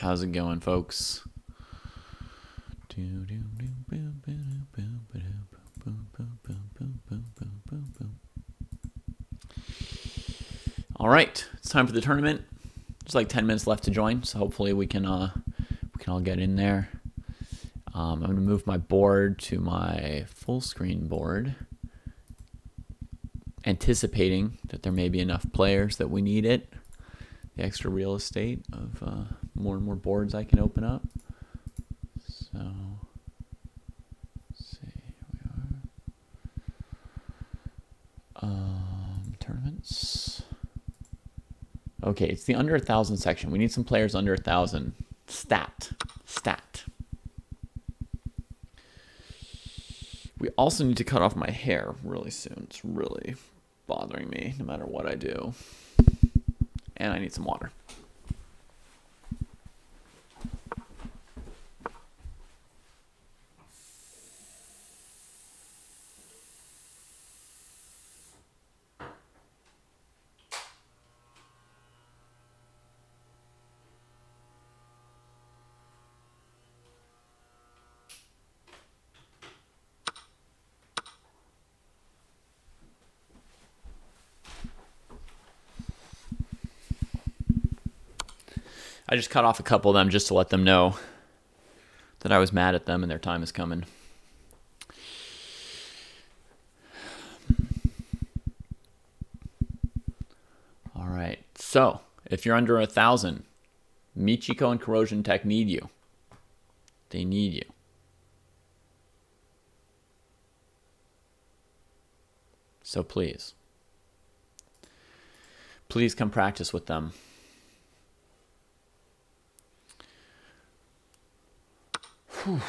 How's it going, folks? All right, it's time for the tournament. There's like 10 minutes left to join, so hopefully we can all get in there. I'm gonna move my board to my full screen board, anticipating that there may be enough players that we need it. The extra real estate of more and more boards I can open up. So, let's see, here we are. Tournaments. Okay, it's the under 1,000 section. We need some players under 1,000. Stat. We also need to cut off my hair really soon. It's really bothering me no matter what I do. And I need some water. I just cut off a couple of them just to let them know that I was mad at them and their time is coming. All right. So, if you're under 1,000, Michiko and Corrosion Tech need you. They need you. So please come practice with them. Whew.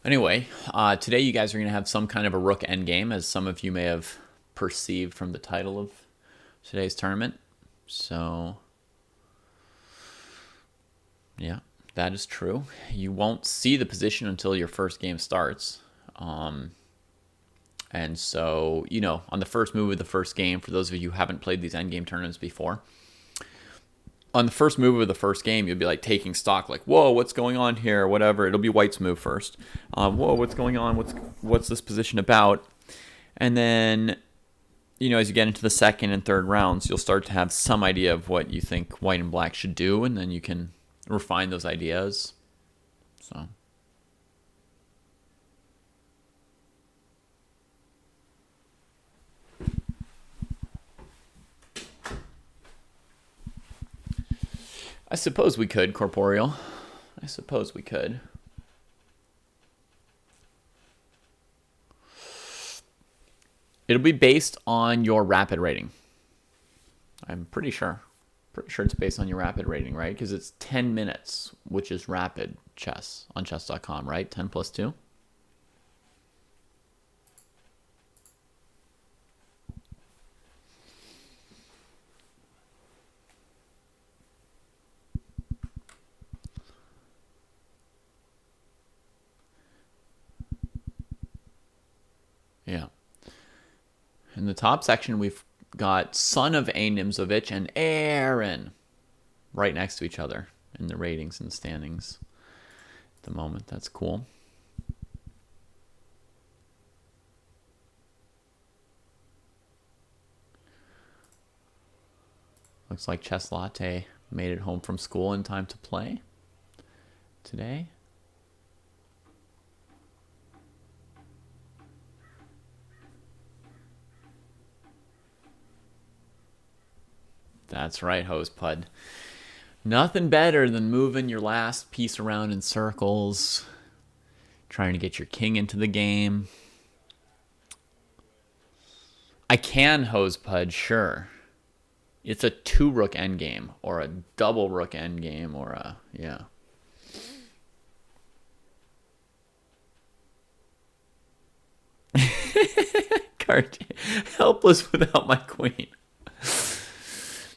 Anyway, today you guys are going to have some kind of a rook endgame, as some of you may have perceived from the title of today's tournament. So, yeah, that is true. You won't see the position until your first game starts. And so, on the first move of the first game, for those of you who haven't played these endgame tournaments before, on the first move of the first game, you'll be like taking stock, like, whoa, what's going on here, whatever. It'll be white's move first. Whoa, what's going on? What's this position about? And then, as you get into the second and third rounds, you'll start to have some idea of what you think white and black should do, and then you can refine those ideas. So, I suppose we could, Corporeal. I suppose we could. It'll be based on your rapid rating. I'm pretty sure. Pretty sure it's based on your rapid rating, right? Because it's 10 minutes, which is rapid chess on chess.com, right? 10 plus 2. Yeah. In the top section, we've got son of A. Nimzovich and Aaron right next to each other in the ratings and standings at the moment. That's cool. Looks like Chess Latte made it home from school in time to play today. That's right, Hosepud. Nothing better than moving your last piece around in circles, trying to get your king into the game. I can Hosepud, sure. It's a 2-rook endgame, or a double rook endgame, or a, yeah. Helpless without my queen.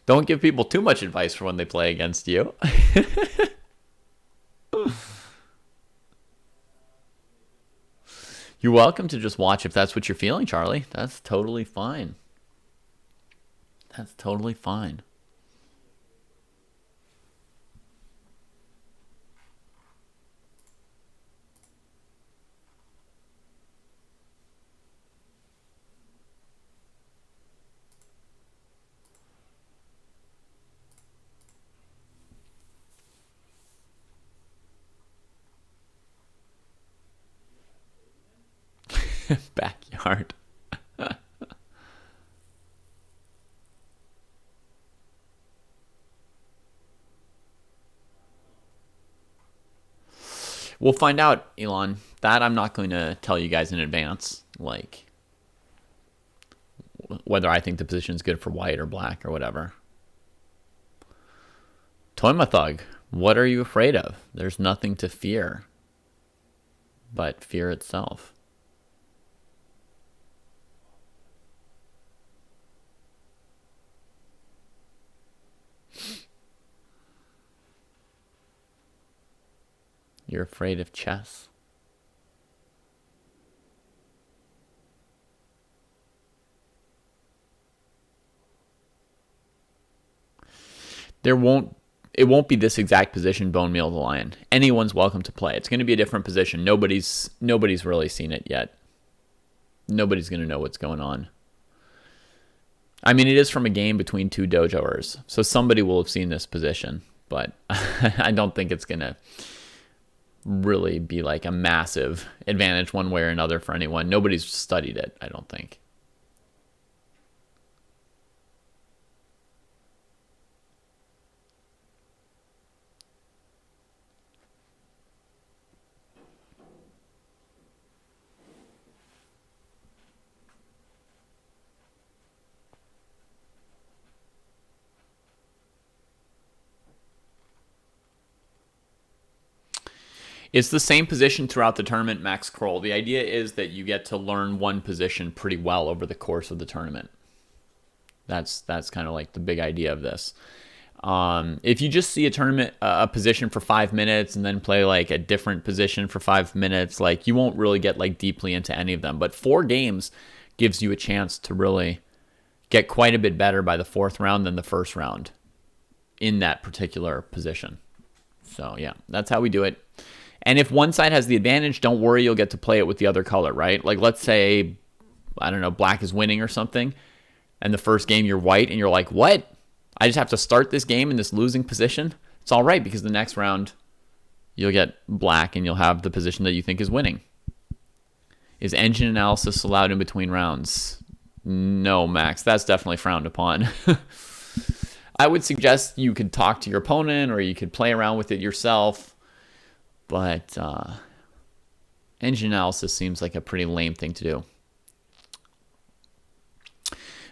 Don't give people too much advice for when they play against you. You're welcome to just watch if that's what you're feeling, Charlie. That's totally fine. That's totally fine. Backyard. We'll find out, Elon. That I'm not going to tell you guys in advance, like whether I think the position is good for white or black or whatever. Toyma Thug, what are you afraid of? There's nothing to fear but fear itself. You're afraid of chess? It won't be this exact position, Bone Meal the Lion. Anyone's welcome to play. It's going to be a different position. Nobody's really seen it yet. Nobody's going to know what's going on. I mean, it is from a game between two dojoers, so somebody will have seen this position, but I don't think it's going to really be like a massive advantage one way or another for anyone. Nobody's studied it, I don't think. It's the same position throughout the tournament, Max Kroll. The idea is that you get to learn one position pretty well over the course of the tournament. That's kind of like the big idea of this. If you just see a position for 5 minutes and then play like a different position for 5 minutes, like you won't really get like deeply into any of them. But 4 games gives you a chance to really get quite a bit better by the 4th round than the 1st round in that particular position. So yeah, that's how we do it. And if one side has the advantage, don't worry, you'll get to play it with the other color, right? Like let's say, I don't know, black is winning or something, and the first game you're white, and you're like, what? I just have to start this game in this losing position? It's all right, because the next round you'll get black and you'll have the position that you think is winning. Is engine analysis allowed in between rounds? No, Max, that's definitely frowned upon. I would suggest you could talk to your opponent or you could play around with it yourself. But engine analysis seems like a pretty lame thing to do.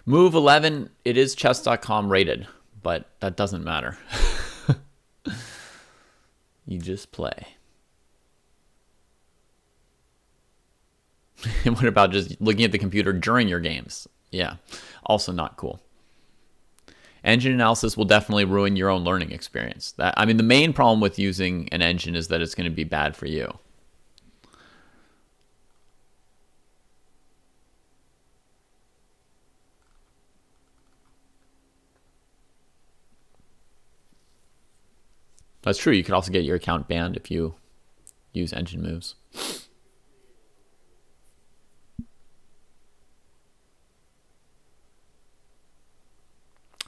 Move 11, it is chess.com rated, but that doesn't matter. You just play. What about just looking at the computer during your games? Yeah, also not cool. Engine analysis will definitely ruin your own learning experience. I mean, the main problem with using an engine is that it's going to be bad for you. That's true. You could also get your account banned if you use engine moves.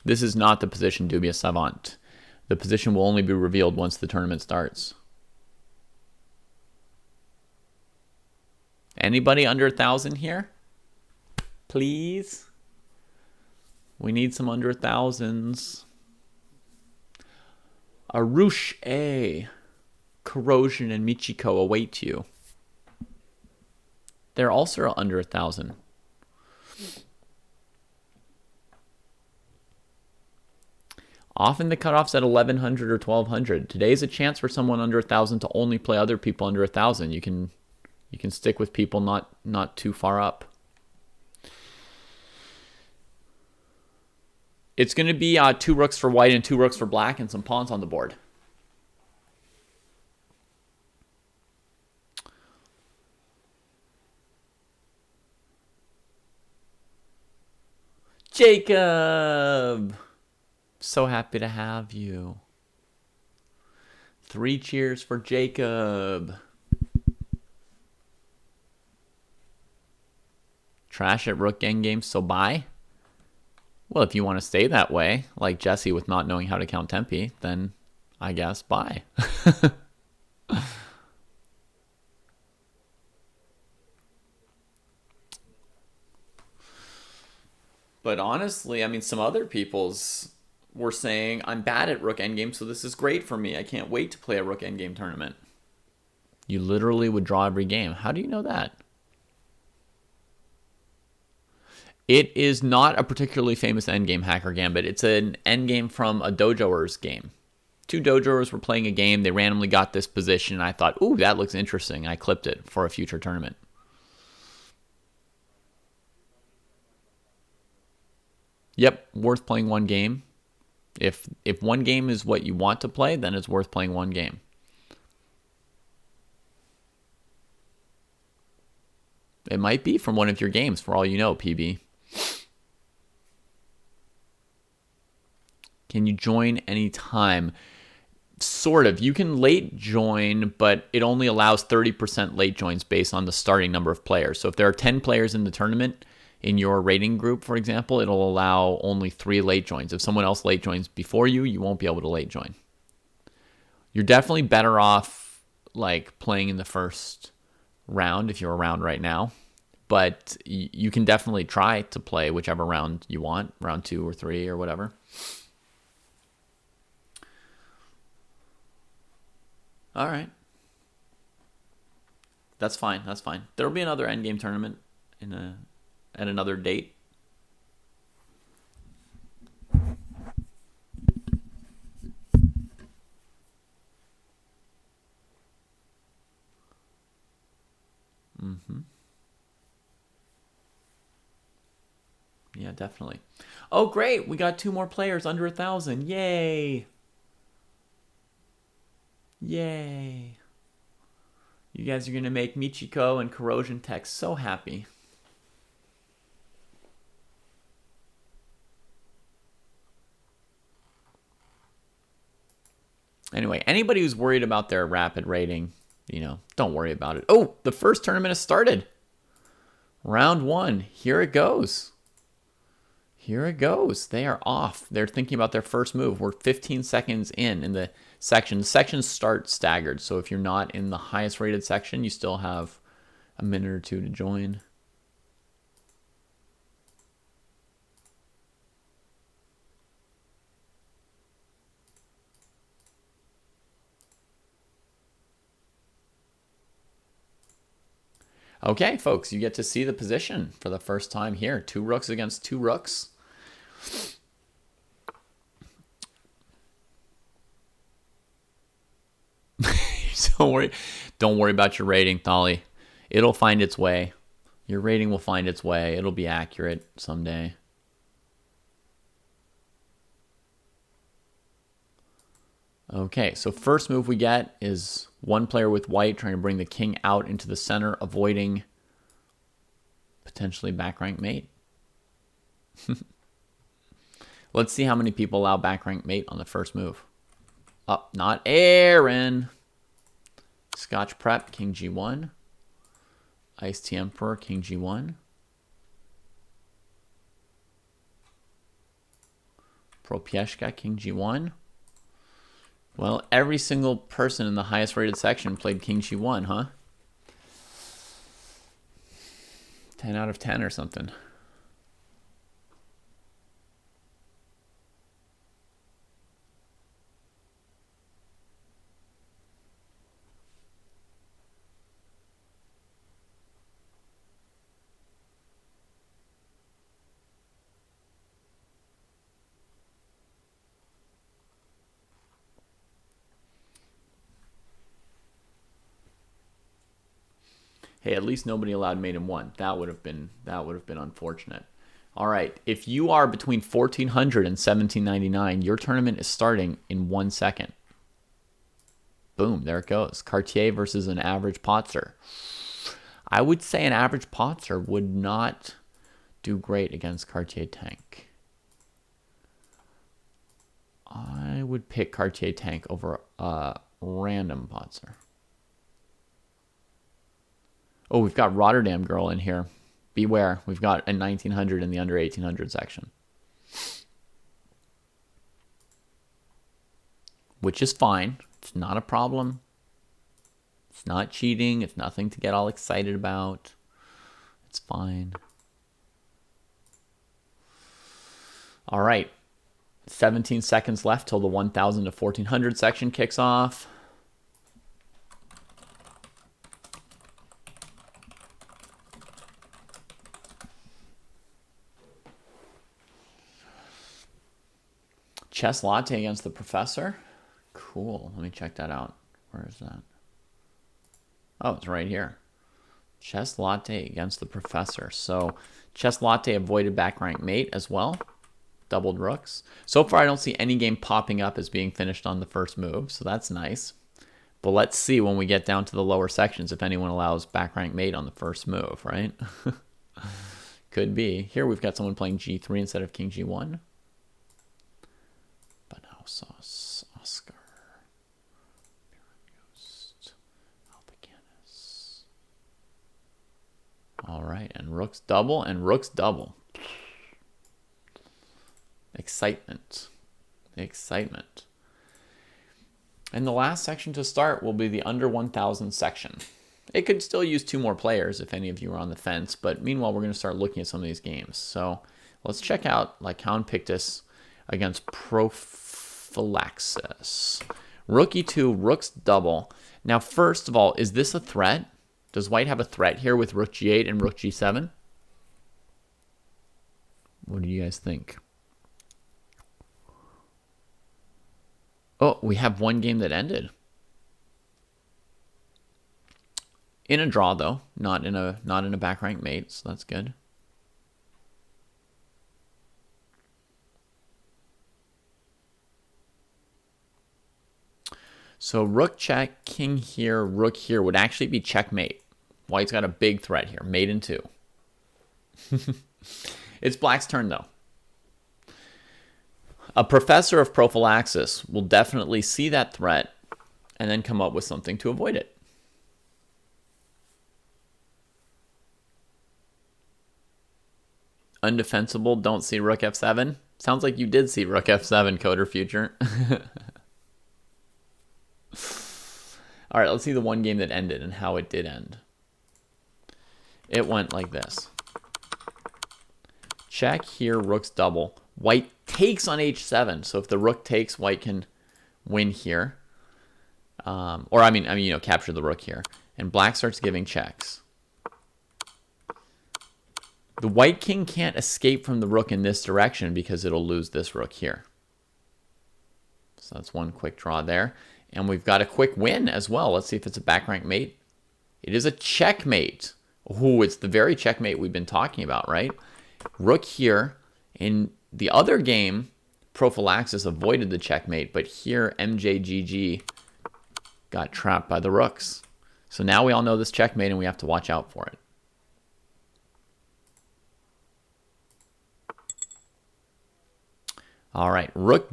This is not the position Dubious Savant. The position will only be revealed once the tournament starts. Anybody under 1,000 here? Please? We need some under 1,000s. Arush A. Corrosion and Michiko await you. They're also under 1,000. Often the cutoff's at 1,100 or 1,200. Today's a chance for someone under 1,000 to only play other people under 1,000. You can stick with people not too far up. It's going to be 2 rooks for white and 2 rooks for black and some pawns on the board. Jacob! So happy to have you. 3 cheers for Jacob. Trash at Rook Endgame, so bye? Well, if you want to stay that way, like Jesse with not knowing how to count Tempe, then I guess bye. But honestly, I mean, some other people's were saying, I'm bad at Rook Endgame, so this is great for me. I can't wait to play a Rook Endgame tournament. You literally would draw every game. How do you know that? It is not a particularly famous endgame hacker gambit. It's an endgame from a dojoers game. 2 dojoers were playing a game. They randomly got this position, and I thought, ooh, that looks interesting. I clipped it for a future tournament. Yep, worth playing one game. If one game is what you want to play, then it's worth playing one game. It might be from one of your games, for all you know, PB. Can you join anytime? Sort of. You can late join, but it only allows 30% late joins based on the starting number of players. So if there are 10 players in the tournament, in your rating group, for example, it'll allow only 3 late joins. If someone else late joins before you, you won't be able to late join. You're definitely better off like playing in the first round if you're around right now. But you can definitely try to play whichever round you want, round 2 or 3 or whatever. All right. That's fine. That's fine. There'll be another endgame tournament at another date. Yeah, definitely. Oh, great. We got 2 more players under 1,000. Yay. Yay. You guys are going to make Michiko and Corrosion Tech so happy. Anyway, anybody who's worried about their rapid rating, don't worry about it. Oh, the first tournament has started. Round 1. Here it goes. Here it goes. They are off. They're thinking about their first move. We're 15 seconds in the section. The sections start staggered. So if you're not in the highest rated section, you still have a minute or 2 to join. Okay, folks, you get to see the position for the first time here. 2 rooks against 2 rooks. Don't worry about your rating, Thali. It'll find its way. Your rating will find its way. It'll be accurate someday. Okay, so first move we get is 1 player with white trying to bring the king out into the center, avoiding potentially back rank mate. Let's see how many people allow back rank mate on the first move. Oh, not Aaron. Scotch Prep, King G1. Ice Tea Emperor, King G1. Propieshka, King G1. Well, every single person in the highest rated section played King G1, huh? 10 out of 10 or something. Hey, at least nobody allowed mate in 1. That would have been unfortunate. All right, if you are between 1,400 and 1,799, your tournament is starting in 1 second. Boom, there it goes. Cartier versus an average Potzer. I would say an average Potzer would not do great against Cartier Tank. I would pick Cartier Tank over random Potzer. Oh, we've got Rotterdam Girl in here. Beware, we've got a 1900 in the under 1800 section. Which is fine. It's not a problem. It's not cheating. It's nothing to get all excited about. It's fine. All right. 17 seconds left till the 1000 to 1400 section kicks off. Chess Latte against the Professor. Cool. Let me check that out. Where is that? Oh, it's right here. Chess Latte against the Professor. So Chess Latte avoided back rank mate as well. Doubled rooks. So far, I don't see any game popping up as being finished on the first move, so that's nice. But let's see when we get down to the lower sections if anyone allows back rank mate on the first move, right? Could be. Here we've got someone playing G3 instead of King G1. Banao Sauce, Oscar, Ghost, Alpacanus. All right, and Rook's double and Rook's double. Excitement. Excitement. And the last section to start will be the under 1000 section. It could still use 2 more players if any of you are on the fence, but meanwhile we're going to start looking at some of these games. So let's check out Lycaon Pictus against Prophylaxis. Rook E2, Rook's double. Now first of all, is this a threat? Does White have a threat here with Rook G8 and Rook G7? What do you guys think? Oh, we have one game that ended. In a draw though, not in a back rank mate, so that's good. So rook check, king here, rook here would actually be checkmate. White's got a big threat here, mate in 2. It's Black's turn though. A professor of prophylaxis will definitely see that threat and then come up with something to avoid it. Undefensible, don't see rook f7. Sounds like you did see rook f7, Coder Future. All right, let's see the one game that ended and how it did end. It went like this. Check here, rook's double. White takes on h7, so if the rook takes, White can win here. Capture the rook here. And Black starts giving checks. The White king can't escape from the rook in this direction because it'll lose this rook here. So that's one quick draw there. And we've got a quick win as well. Let's see if it's a back rank mate. It is a checkmate. Ooh, it's the very checkmate we've been talking about, right? Rook here. In the other game, Prophylaxis avoided the checkmate, but here MJGG got trapped by the rooks. So now we all know this checkmate and we have to watch out for it. All right, Rook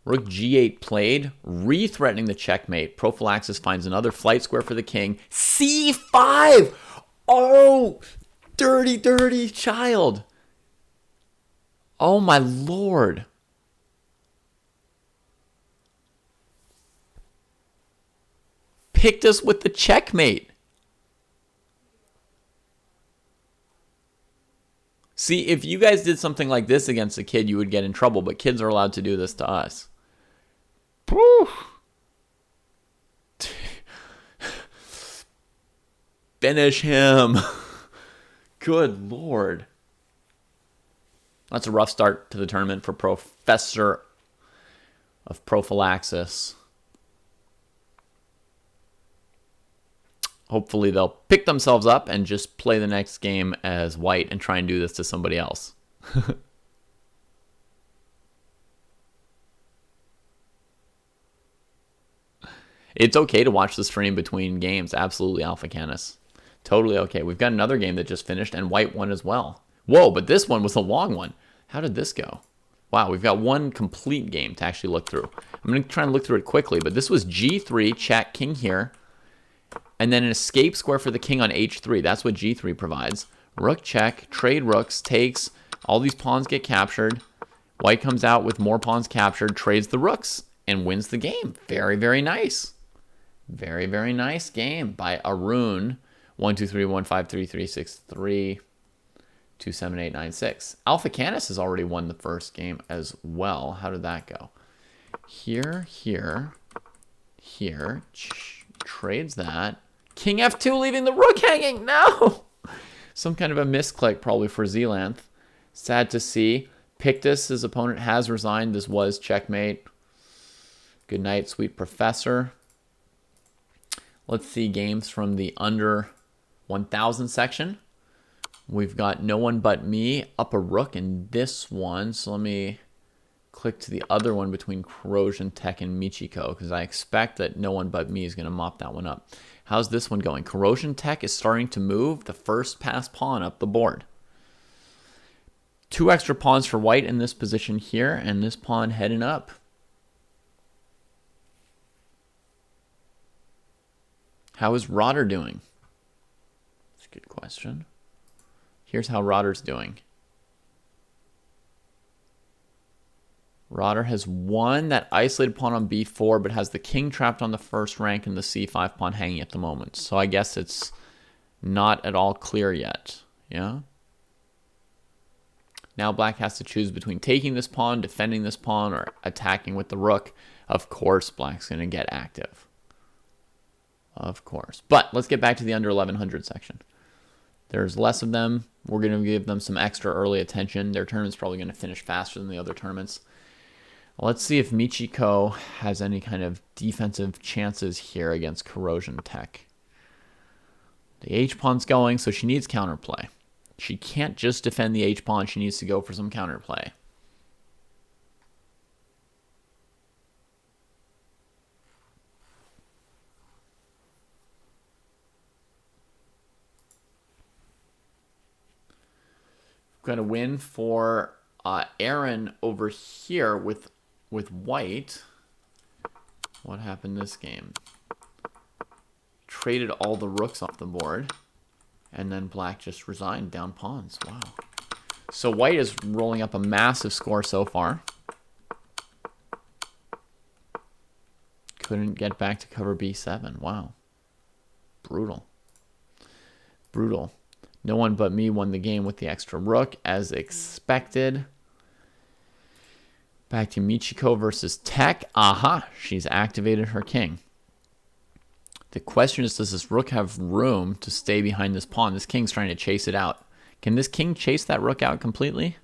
G8 played, re-threatening the checkmate. Prophylaxis finds another flight square for the king. C5! Oh, dirty, dirty child. Oh, my lord. Picked us with the checkmate. See, if you guys did something like this against a kid, you would get in trouble, but kids are allowed to do this to us. Woo. Finish him. Good lord. That's a rough start to the tournament for Professor of Prophylaxis. Hopefully they'll pick themselves up and just play the next game as White and try and do this to somebody else. It's okay to watch the stream between games. Absolutely, Alpha Canis. Totally okay. We've got another game that just finished and White won as well. Whoa, but this one was a long one. How did this go? Wow, we've got one complete game to actually look through. I'm going to try and look through it quickly, but this was g3, check, king here, and then an escape square for the king on h3. That's what g3 provides. Rook check, trade rooks, takes, all these pawns get captured. White comes out with more pawns captured, trades the rooks, and wins the game. Very, very nice. Very, very nice game by Arun. 1, 2, 3, 1, 5, 3, 3, 6, 3, 2, 7, 8, 9, 6. Alpha Canis has already won the first game as well. How did that go? Here, here, here. Trades that. King F2 leaving the rook hanging. No! Some kind of a misclick probably for Zealanth. Sad to see. Pictus, his opponent, has resigned. This was checkmate. Good night, sweet professor. Let's see games from the under 1,000 section. We've got No One But Me up a rook in this one. So let me click to the other one between Corrosion Tech and Michiko, because I expect that No One But Me is going to mop that one up. How's this one going? Corrosion Tech is starting to move the first pass pawn up the board. 2 extra pawns for white in this position here, and this pawn heading up. How is Rotter doing? That's a good question. Here's how Rotter's doing. Rotter has won that isolated pawn on b4, but has the king trapped on the first rank and the c5 pawn hanging at the moment. So I guess it's not at all clear yet. Yeah? Now black has to choose between taking this pawn, defending this pawn, or attacking with the rook. Of course, black's going to get active. Of course. But let's get back to the under 1100 section. There's less of them. We're going to give them some extra early attention. Their tournament's probably going to finish faster than the other tournaments. Let's see if Michiko has any kind of defensive chances here against Corrosion Tech. The h-pawn's going, so she needs counterplay. She can't just defend the h-pawn. She needs to go for some counterplay. Got a win for Aaron over here with white. What happened this game? Traded all the rooks off the board, and then black just resigned down pawns. Wow. So white is rolling up a massive score so far. Couldn't get back to cover b7. Wow. Brutal. Brutal. No One But Me won the game with the extra rook, as expected. Back to Michiko versus Tech. Aha! She's activated her king. The question is, does this rook have room to stay behind this pawn? This king's trying to chase it out. Can this king chase that rook out completely?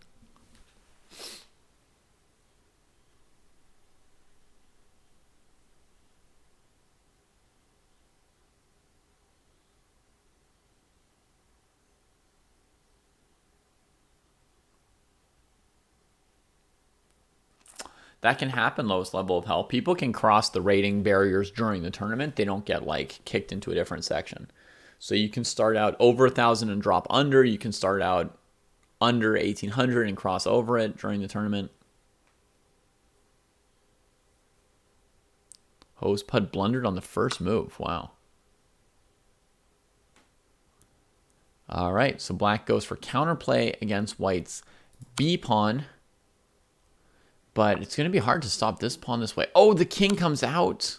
That can happen lowest level of hell. People can cross the rating barriers during the tournament. They don't get like kicked into a different section. So you can start out over 1,000 and drop under. You can start out under 1,800 and cross over it during the tournament. Hosepud blundered on the first move. Wow. All right, so black goes for counterplay against white's B pawn. But it's going to be hard to stop this pawn this way. Oh, the king comes out.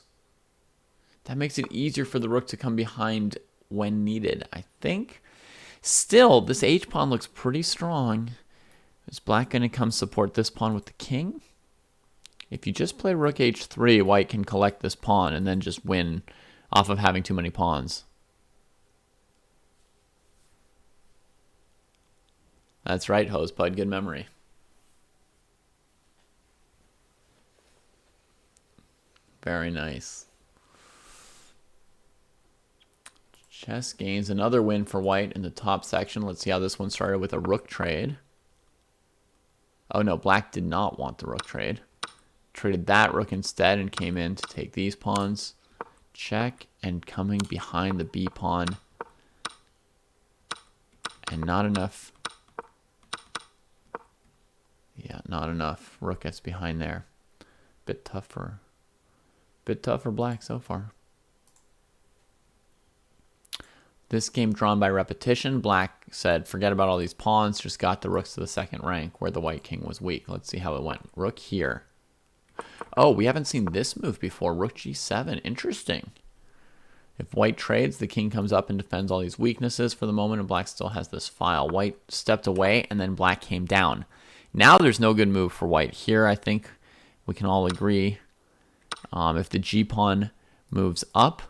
That makes it easier for the rook to come behind when needed, I think. Still, this h-pawn looks pretty strong. Is black going to come support this pawn with the king? If you just play rook h3, white can collect this pawn and then just win off of having too many pawns. That's right, Hosepud. Good memory. Very nice. Chess gains another win for white in the top section. Let's see how this one started with a rook trade. Oh no, black did not want the rook trade. Traded that rook instead and came in to take these pawns. Check, and coming behind the b pawn. And not enough not enough. Rook gets behind there. Bit tough for black so far. This game drawn by repetition. Black said, forget about all these pawns. Just got the rooks to the second rank where the white king was weak. Let's see how it went. Rook here. Oh, we haven't seen this move before. Rook g7. Interesting. If white trades, the king comes up and defends all these weaknesses for the moment, and black still has this file. White stepped away, and then black came down. Now there's no good move for white here. I think we can all agree. If the g-pawn moves up,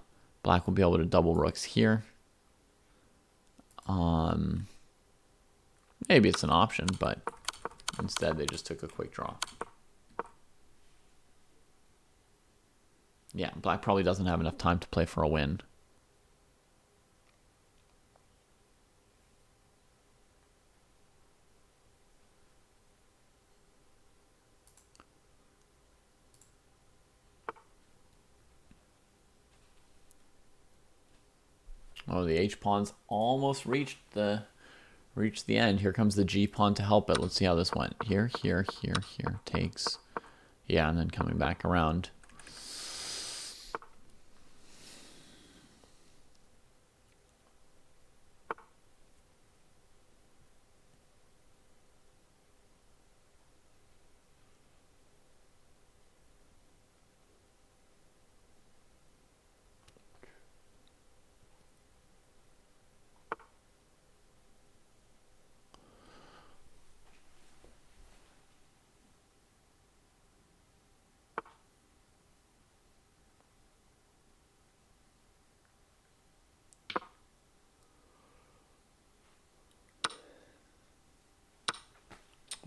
black will be able to double rooks here. Maybe it's an option, but instead they just took a quick draw. Yeah, black probably doesn't have enough time to play for a win. Oh, the h-pawn's almost reached the end. Here comes the g-pawn to help it. Let's see how this went. Here, here, here, here. Takes. Yeah, and then coming back around.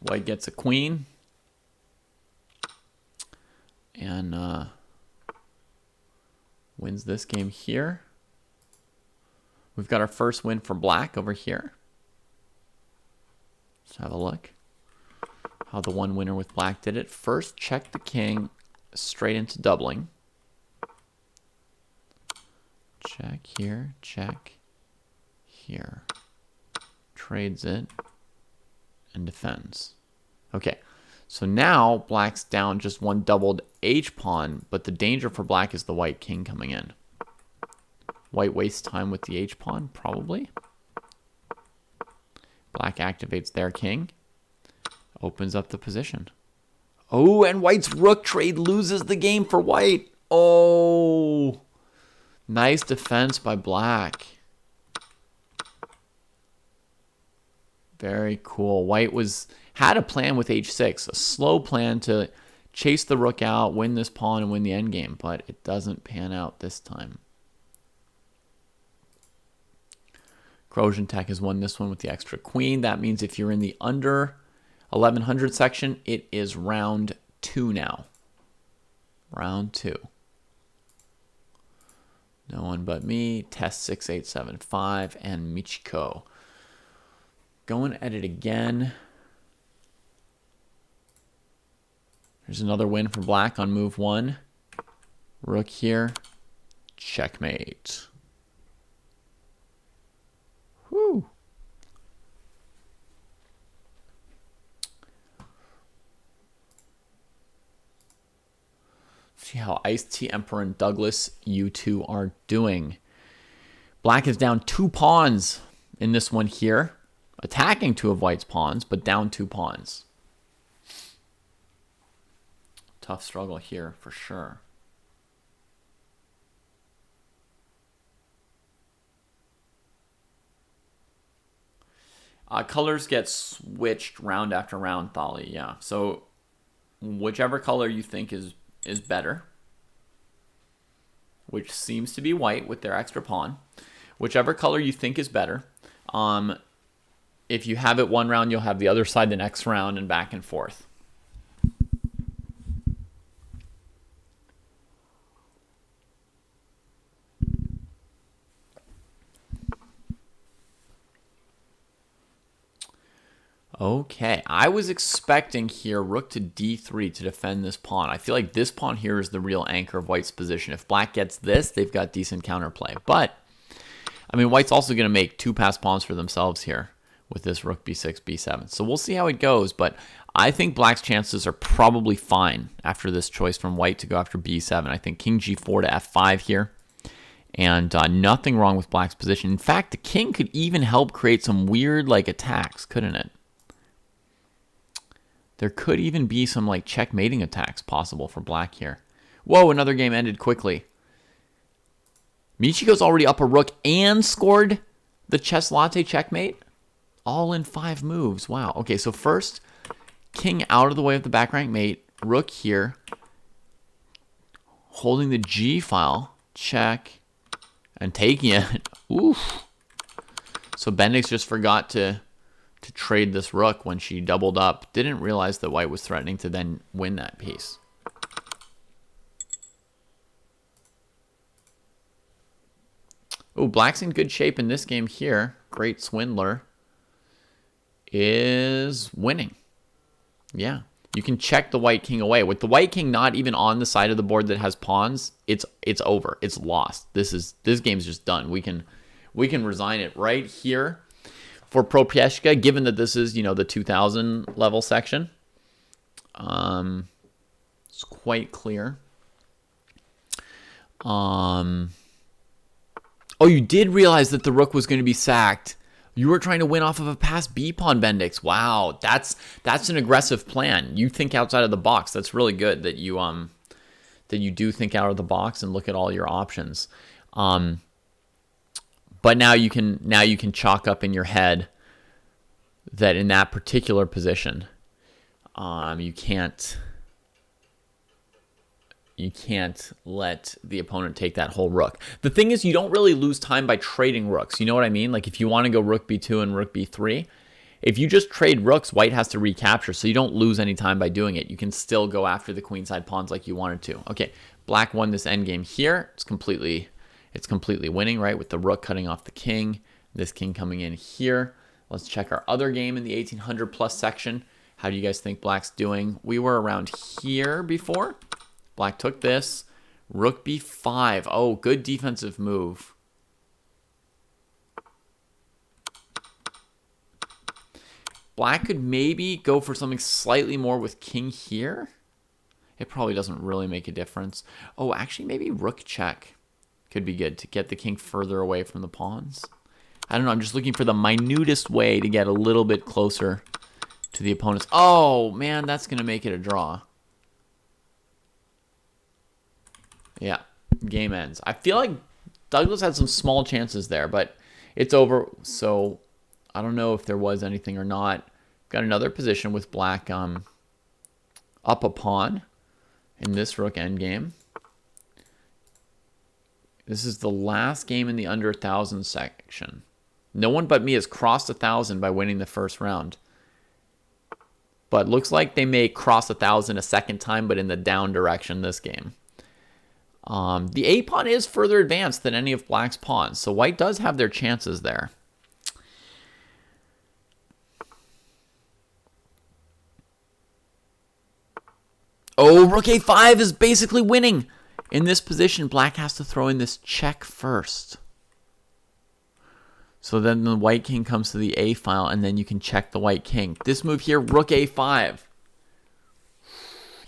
White gets a queen. And wins this game here. We've got our first win for black over here. Let's have a look how the one winner with black did it. First, check the king straight into doubling. Check here, check here. Trades it and defends. Okay, so now black's down just one doubled h-pawn, but the danger for black is the white king coming in. White wastes time with the h-pawn, probably. Black activates their king, opens up the position. Oh, and white's rook trade loses the game for white. Oh, nice defense by black. Very cool. White had a plan with h6, a slow plan to chase the rook out, win this pawn, and win the endgame, but it doesn't pan out this time. Croatian Tech has won this one with the extra queen. That means if you're in the under 1100 section, it is round 2 now. Round 2. No one but me, Test 6875, and Michiko. Going at it again. There's another win for black on move 1. Rook here. Checkmate. Whew. See how Ice-T Emperor and Douglas, you two are doing. Black is down 2 pawns in this one here. Attacking 2 of white's pawns, but down 2 pawns. Tough struggle here for sure. Colors get switched round after round, Thali. Yeah. So whichever color you think is better, which seems to be white with their extra pawn, whichever color you think is better. If you have it one round, you'll have the other side the next round, and back and forth. Okay, I was expecting here rook to d3 to defend this pawn. I feel like this pawn here is the real anchor of white's position. If black gets this, they've got decent counterplay. But, I mean, white's also going to make 2 pass pawns for themselves here with this rook b6, b7. So we'll see how it goes. But I think black's chances are probably fine after this choice from white to go after b7. I think king g4 to f5 here. And nothing wrong with black's position. In fact, the king could even help create some weird like attacks, couldn't it? There could even be some like checkmating attacks possible for black here. Whoa, another game ended quickly. Michiko's already up a rook and scored the chess latte checkmate. All in 5 moves. Wow. Okay, so first, king out of the way of the back rank mate. Rook here. Holding the G file. Check. And taking it. Oof. So Bendix just forgot to trade this rook when she doubled up. Didn't realize that white was threatening to then win that piece. Oh, black's in good shape in this game here. Great Swindler is winning. Yeah. You can check the white king away. With the white king not even on the side of the board that has pawns, it's over. It's lost. This game's just done. We can resign it right here for Propieshka, given that this is, the 2000 level section. It's quite clear. Oh, you did realize that the rook was going to be sacked. You were trying to win off of a passed b-pawn, Bendix. Wow, that's an aggressive plan. You think outside of the box. That's really good that you do think out of the box and look at all your options. But now you can chalk up in your head that in that particular position, you can't let the opponent take that whole rook. The thing is, you don't really lose time by trading rooks. You know what I mean? Like if you want to go rook b2 and rook b3, if you just trade rooks, white has to recapture, so you don't lose any time by doing it. You can still go after the queenside pawns like you wanted to. Okay, black won this endgame here. It's completely winning, right? With the rook cutting off the king, this king coming in here. Let's check our other game in the 1800 plus section. How do you guys think black's doing? We were around here before. Black took this. Rook b5. Oh, good defensive move. Black could maybe go for something slightly more with king here. It probably doesn't really make a difference. Oh, actually, maybe rook check could be good to get the king further away from the pawns. I don't know. I'm just looking for the minutest way to get a little bit closer to the opponent's. Oh, man, that's going to make it a draw. Yeah, game ends. I feel like Douglas had some small chances there, but it's over. So I don't know if there was anything or not. Got another position with black up a pawn in this rook endgame. This is the last game in the under 1,000 section. No one but me has crossed 1,000 by winning the first round. But looks like they may cross 1,000 a second time, but in the down direction this game. The A pawn is further advanced than any of black's pawns, so white does have their chances there. Oh, rook A5 is basically winning. In this position, black has to throw in this check first. So then the white king comes to the A file, and then you can check the white king. This move here, rook A5.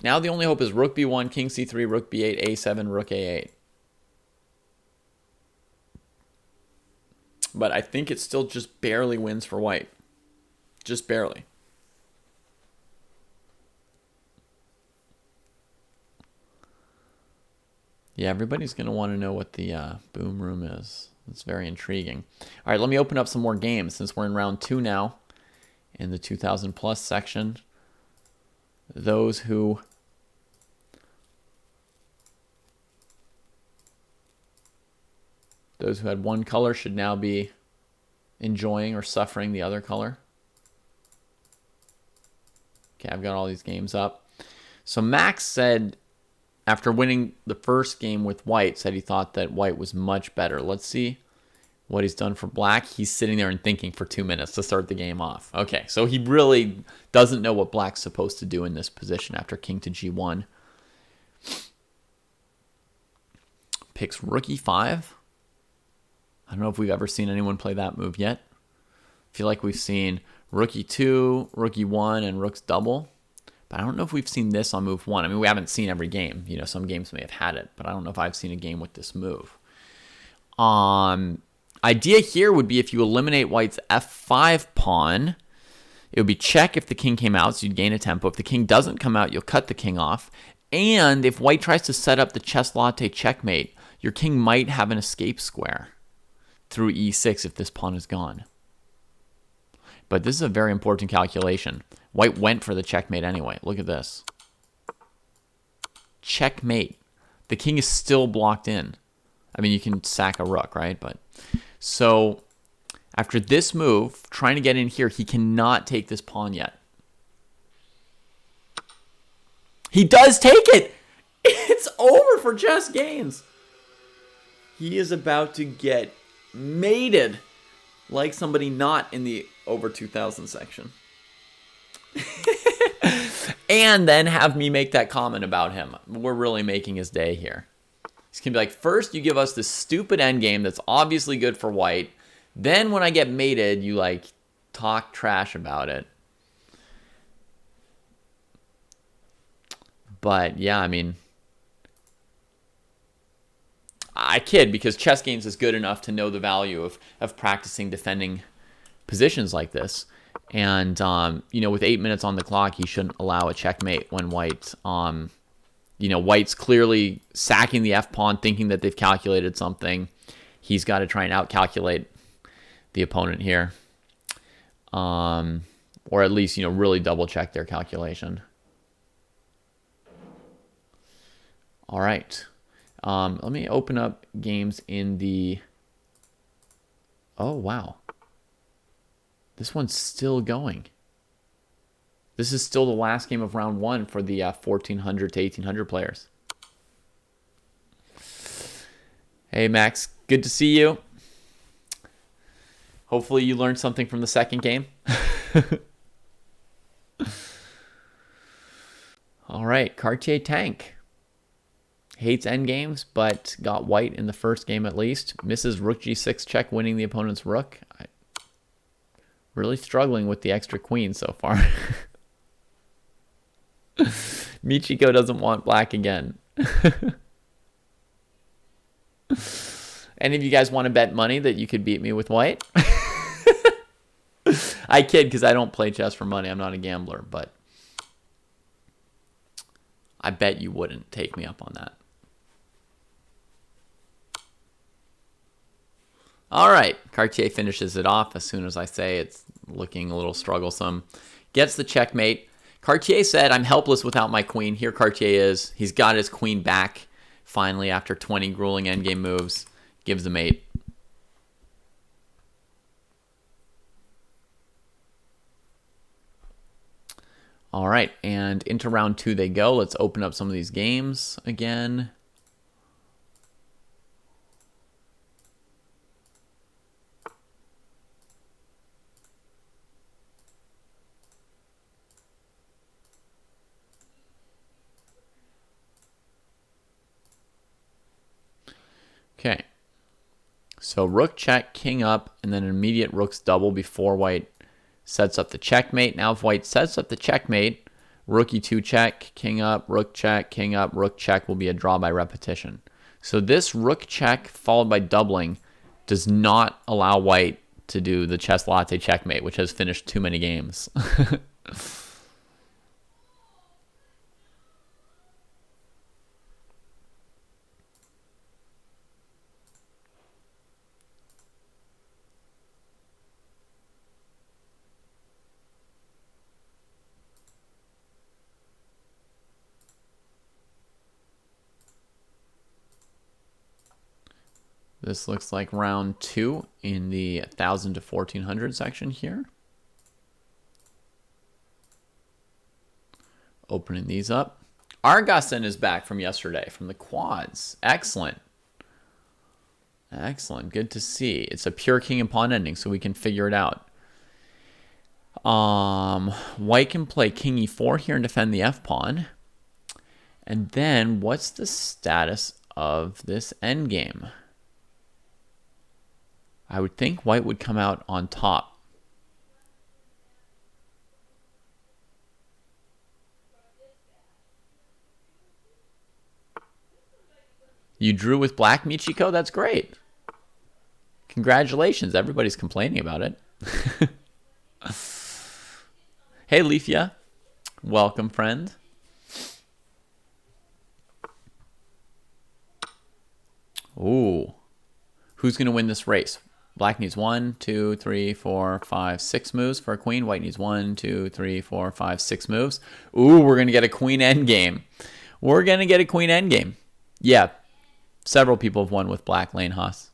Now the only hope is rook b1, king c3, rook b8, a7, rook a8. But I think it still just barely wins for white. Just barely. Yeah, everybody's going to want to know what the boom room is. It's very intriguing. All right, let me open up some more games since we're in round 2 now in the 2000 plus section. Those who had one color should now be enjoying or suffering the other color. Okay, I've got all these games up. So Max said, after winning the first game with white, said he thought that white was much better. Let's see what he's done for black. He's sitting there and thinking for 2 minutes to start the game off. Okay, so he really doesn't know what black's supposed to do in this position after king to g1. Picks rook e5. I don't know if we've ever seen anyone play that move yet. I feel like we've seen rook e2, rook e1, and rook's double. But I don't know if we've seen this on move 1. I mean, we haven't seen every game. You know, some games may have had it, but I don't know if I've seen a game with this move. Idea here would be if you eliminate white's f5 pawn, it would be check if the king came out, so you'd gain a tempo. If the king doesn't come out, you'll cut the king off. And if white tries to set up the chess latte checkmate, your king might have an escape square through e6 if this pawn is gone. But this is a very important calculation. White went for the checkmate anyway. Look at this. Checkmate. The king is still blocked in. I mean, you can sack a rook, right? But so after this move, trying to get in here, he cannot take this pawn yet. He does take it. It's over for chess games. He is about to get mated like somebody not in the over 2000 section. And then have me make that comment about him. We're really making his day here. He's going to be like, first you give us this stupid endgame that's obviously good for white. Then when I get mated, you like talk trash about it. But yeah, I mean, I kid because chess games is good enough to know the value of practicing defending positions like this. And, you know, with 8 minutes on the clock, he shouldn't allow a checkmate when white, you know, white's clearly sacking the f-pawn, thinking that they've calculated something. He's got to try and out-calculate the opponent here. Or at least, you know, really double-check their calculation. All right. Let me open up games in the... Oh, wow. This one's still going. This is still the last game of round 1 for the 1400 to 1800 players. Hey, Max. Good to see you. Hopefully you learned something from the second game. All right. Cartier Tank. Hates endgames, but got white in the first game at least. Misses rook g6 check, winning the opponent's rook. Really struggling with the extra queen so far. Michiko doesn't want black again. Any of you guys want to bet money that you could beat me with white? I kid because I don't play chess for money. I'm not a gambler, but I bet you wouldn't take me up on that. All right, Cartier finishes it off as soon as I say it's looking a little strugglesome. Gets the checkmate. Cartier said, I'm helpless without my queen. Here Cartier is. He's got his queen back finally after 20 grueling endgame moves. Gives the mate. All right, and into round 2 they go. Let's open up some of these games again. Okay, so rook check, king up, and then an immediate rook's double before white sets up the checkmate. Now if white sets up the checkmate, rook e2 check, king up, rook check, king up, rook check will be a draw by repetition. So this rook check followed by doubling does not allow white to do the chess latte checkmate, which has finished too many games. This looks like round 2 in the 1000 to 1400 section here. Opening these up. Argasen is back from yesterday, from the quads. Excellent. Excellent. Good to see. It's a pure king and pawn ending, so we can figure it out. White can play king e4 here and defend the f-pawn. And then, what's the status of this endgame? I would think white would come out on top. You drew with black, Michiko? That's great. Congratulations. Everybody's complaining about it. Hey, Leafia. Welcome, friend. Ooh. Who's going to win this race? Black needs 1, 2, 3, 4, 5, 6 moves for a queen. White needs 1, 2, 3, 4, 5, 6 moves. Ooh, we're going to get a queen endgame. We're going to get a queen endgame. Yeah, several people have won with black lane, Haas.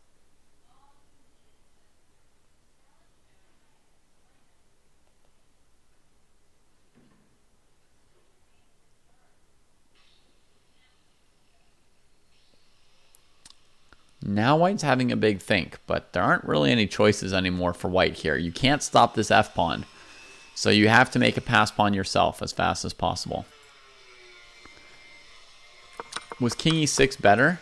Now white's having a big think, but there aren't really any choices anymore for white here. You can't stop this f-pawn, so you have to make a pass pawn yourself as fast as possible. Was king e6 better?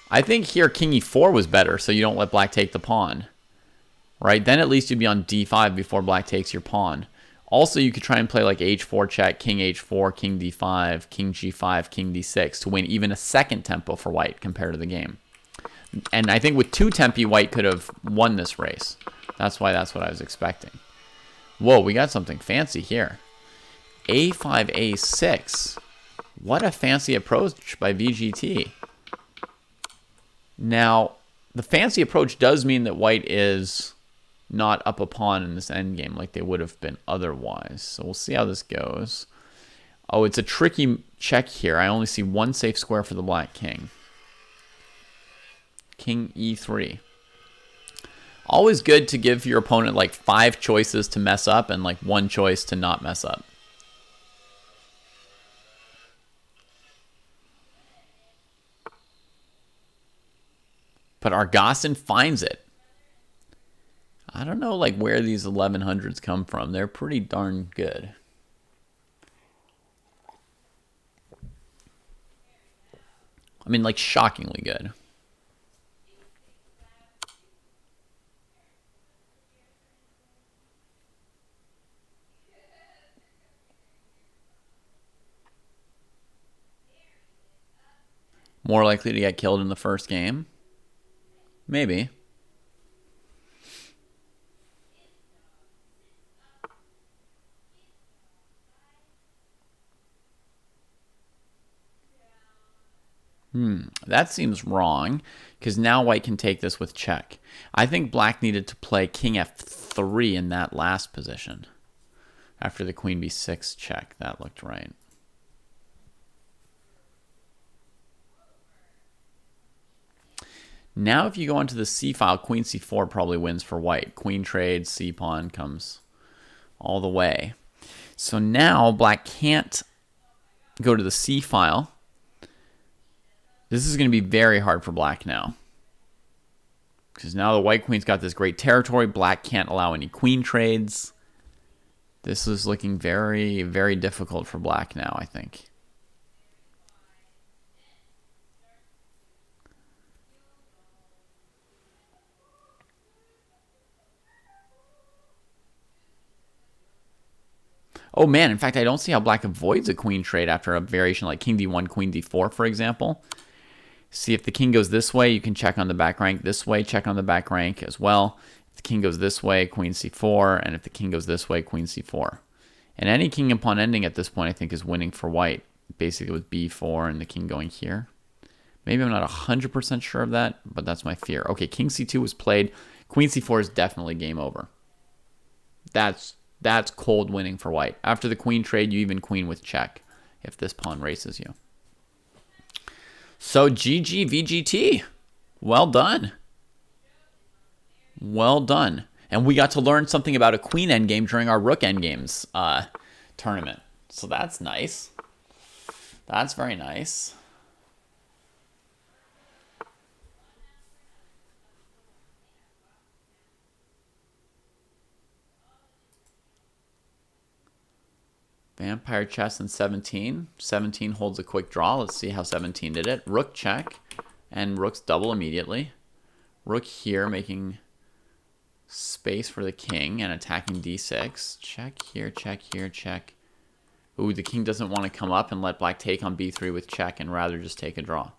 I think here king e4 was better, so you don't let black take the pawn. Right? Then at least you'd be on d5 before black takes your pawn. Also, you could try and play like h4 check, king h4, king d5, king g5, king d6 to win even a second tempo for white compared to the game. And I think with 2 tempi, white could have won this race. That's what I was expecting. Whoa, we got something fancy here. a5, a6. What a fancy approach by VGT. Now, the fancy approach does mean that white is not up a pawn in this endgame like they would have been otherwise. So we'll see how this goes. Oh, it's a tricky check here. I only see 1 safe square for the black king. King e3. Always good to give your opponent like 5 choices to mess up and like 1 choice to not mess up. But Argasin finds it. I don't know like where these 1100s come from. They're pretty darn good. I mean, like shockingly good. More likely to get killed in the first game? Maybe. That seems wrong, because now white can take this with check. I think black needed to play king f3 in that last position. After the queen b6 check, that looked right. Now if you go onto the c file, queen c4 probably wins for white. Queen trades, c pawn comes all the way. So now black can't go to the c file. This is going to be very hard for black now. Because now the white queen's got this great territory. Black can't allow any queen trades. This is looking very, very difficult for black now, I think. Oh man, in fact, I don't see how black avoids a queen trade after a variation like king d1, queen d4, for example. See, if the king goes this way, you can check on the back rank. This way, check on the back rank as well. If the king goes this way, queen c4. And if the king goes this way, queen c4. And any king and pawn ending at this point, I think, is winning for white. Basically with b4 and the king going here. Maybe I'm not 100% sure of that, but that's my fear. Okay, king c2 was played. Queen c4 is definitely game over. That's cold winning for white. After the queen trade, you even queen with check if this pawn races you. So GG VGT. Well done. Well done. And we got to learn something about a queen endgame during our rook endgames tournament. So that's nice. That's very nice. Vampire chess in 17. 17 holds a quick draw. Let's see how 17 did it. Rook check. And rook's double immediately. Rook here making space for the king and attacking d6. Check here, check here, check. Ooh, the king doesn't want to come up and let black take on b3 with check and rather just take a draw.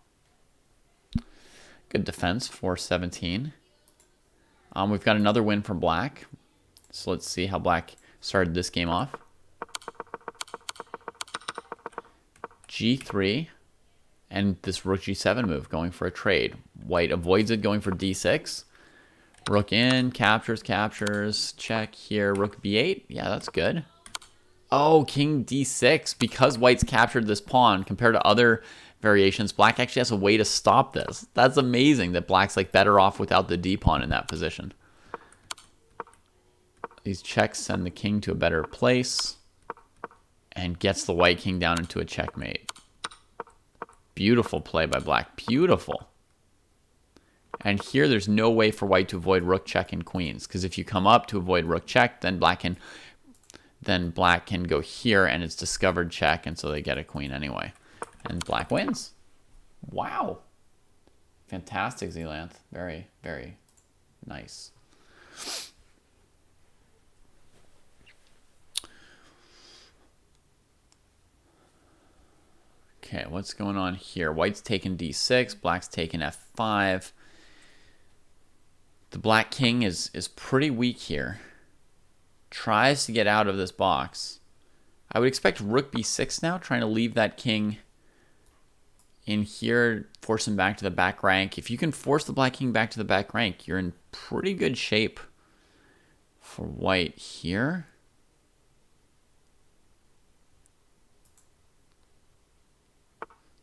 Good defense, 417. We've got another win for black. So let's see how black started this game off. G3. And this rook G7 move going for a trade. White avoids it, going for D6. Rook in, captures, check here. Rook B8. Yeah, that's good. Oh, king D6. Because white's captured this pawn, compared to other variations, black actually has a way to stop this. That's amazing that black's like better off without the D pawn in that position. These checks send the king to a better place and gets the white king down into a checkmate. Beautiful play by black. Beautiful. And here there's no way for white to avoid rook check and queens, because if you come up to avoid rook check, then black can go here and it's discovered check, and so they get a queen anyway. And black wins. Wow. Fantastic, Zealanth. Very, very nice. Okay, what's going on here? White's taken D6, black's taken F5. The black king is pretty weak here. Tries to get out of this box. I would expect rook B6 now, trying to leave that king in here, force him back to the back rank. If you can force the black king back to the back rank, you're in pretty good shape for white here.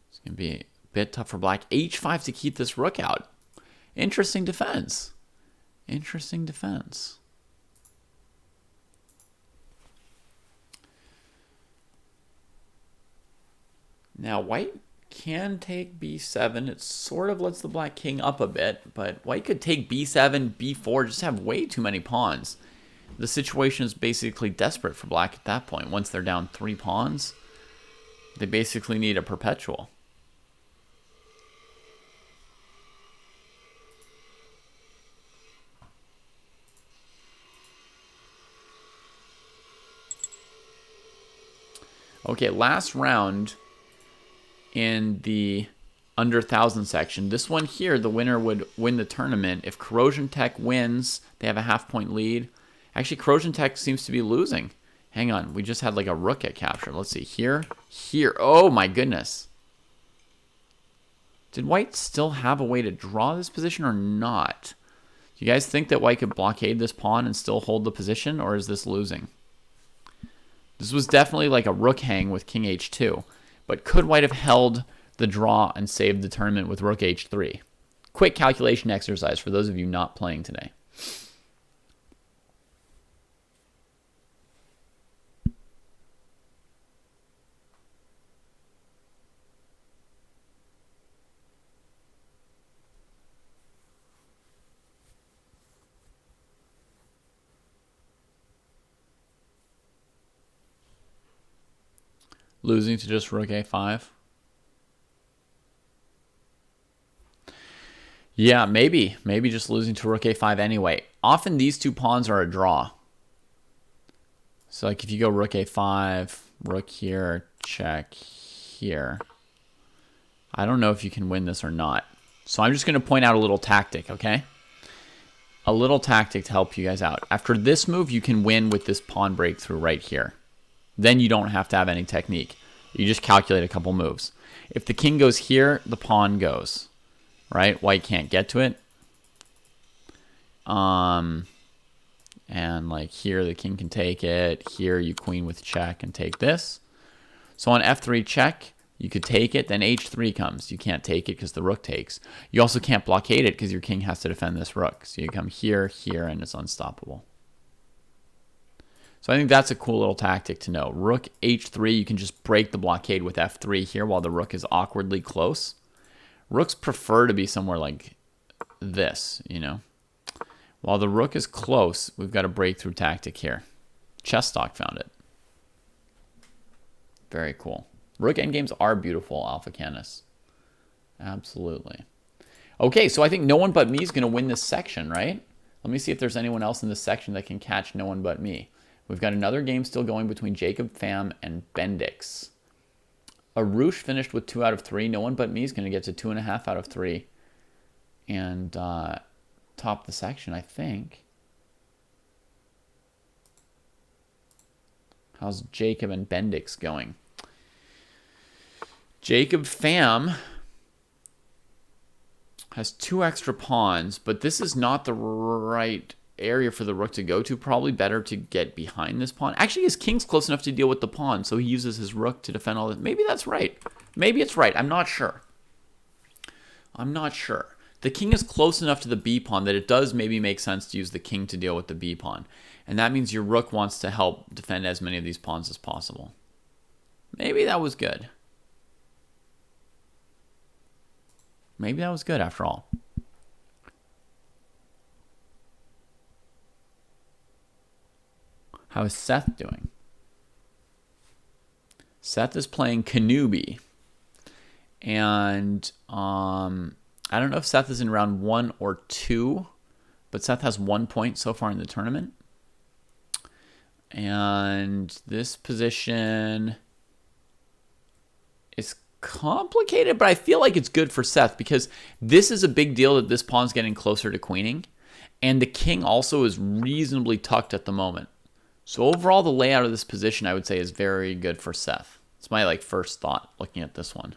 It's going to be a bit tough for black. H5 to keep this rook out. Interesting defense. Interesting defense. Now, white can take b7. It sort of lets the black king up a bit, but white could take b7, b4, just have way too many pawns. The situation is basically desperate for black at that point. Once they're down 3 pawns, they basically need a perpetual. Okay, last round in the under 1,000 section. This one here, the winner would win the tournament. If Corrosion Tech wins, they have a half-point lead. Actually, Corrosion Tech seems to be losing. Hang on, we just had like a rook get captured. Let's see, here. Oh my goodness. Did white still have a way to draw this position or not? Do you guys think that white could blockade this pawn and still hold the position, or is this losing? This was definitely like a rook hang with king h2. But could white have held the draw and saved the tournament with rook h3? Quick calculation exercise for those of you not playing today. Losing to just rook a5. Yeah, maybe. Maybe just losing to rook a5 anyway. Often these two pawns are a draw. So like if you go rook a5, rook here, check here. I don't know if you can win this or not. So I'm just going to point out a little tactic, okay? A little tactic to help you guys out. After this move, you can win with this pawn breakthrough right here. Then you don't have to have any technique. You just calculate a couple moves. If the king goes here, the pawn goes. Right? White can't get to it. And like here, the king can take it. Here, you queen with check and take this. So on f3 check, you could take it. Then h3 comes. You can't take it because the rook takes. You also can't blockade it because your king has to defend this rook. So you come here, here, and it's unstoppable. So I think that's a cool little tactic to know. Rook h3, you can just break the blockade with f3 here while the rook is awkwardly close. Rooks prefer to be somewhere like this, you know. While the rook is close, we've got a breakthrough tactic here. Chessstock found it. Very cool. Rook endgames are beautiful, Alpha Canis. Absolutely. Okay, so I think no one but me is going to win this section, right? Let me see if there's anyone else in this section that can catch no one but me. We've got another game still going between Jacob Pham and Bendix. Arush finished with 2 out of 3. No one but me is going to get to 2.5 out of 3 and top the section, I think. How's Jacob and Bendix going? Jacob Pham has 2 extra pawns, but this is not the right area for the rook to go to. Probably better to get behind this pawn. Actually, his king's close enough to deal with the pawn, so he uses his rook to defend all this. Maybe that's right. Maybe it's right. I'm not sure. I'm not sure. The king is close enough to the b pawn that it does maybe make sense to use the king to deal with the b pawn. And that means your rook wants to help defend as many of these pawns as possible. Maybe that was good. Maybe that was good after all. How is Seth doing? Seth is playing Kanubi. And I don't know if Seth is in round 1 or 2, but Seth has 1 point so far in the tournament. And this position is complicated, but I feel like it's good for Seth because this is a big deal that this pawn's getting closer to queening. And the king also is reasonably tucked at the moment. So overall, the layout of this position, I would say, is very good for Seth. It's my first thought looking at this one.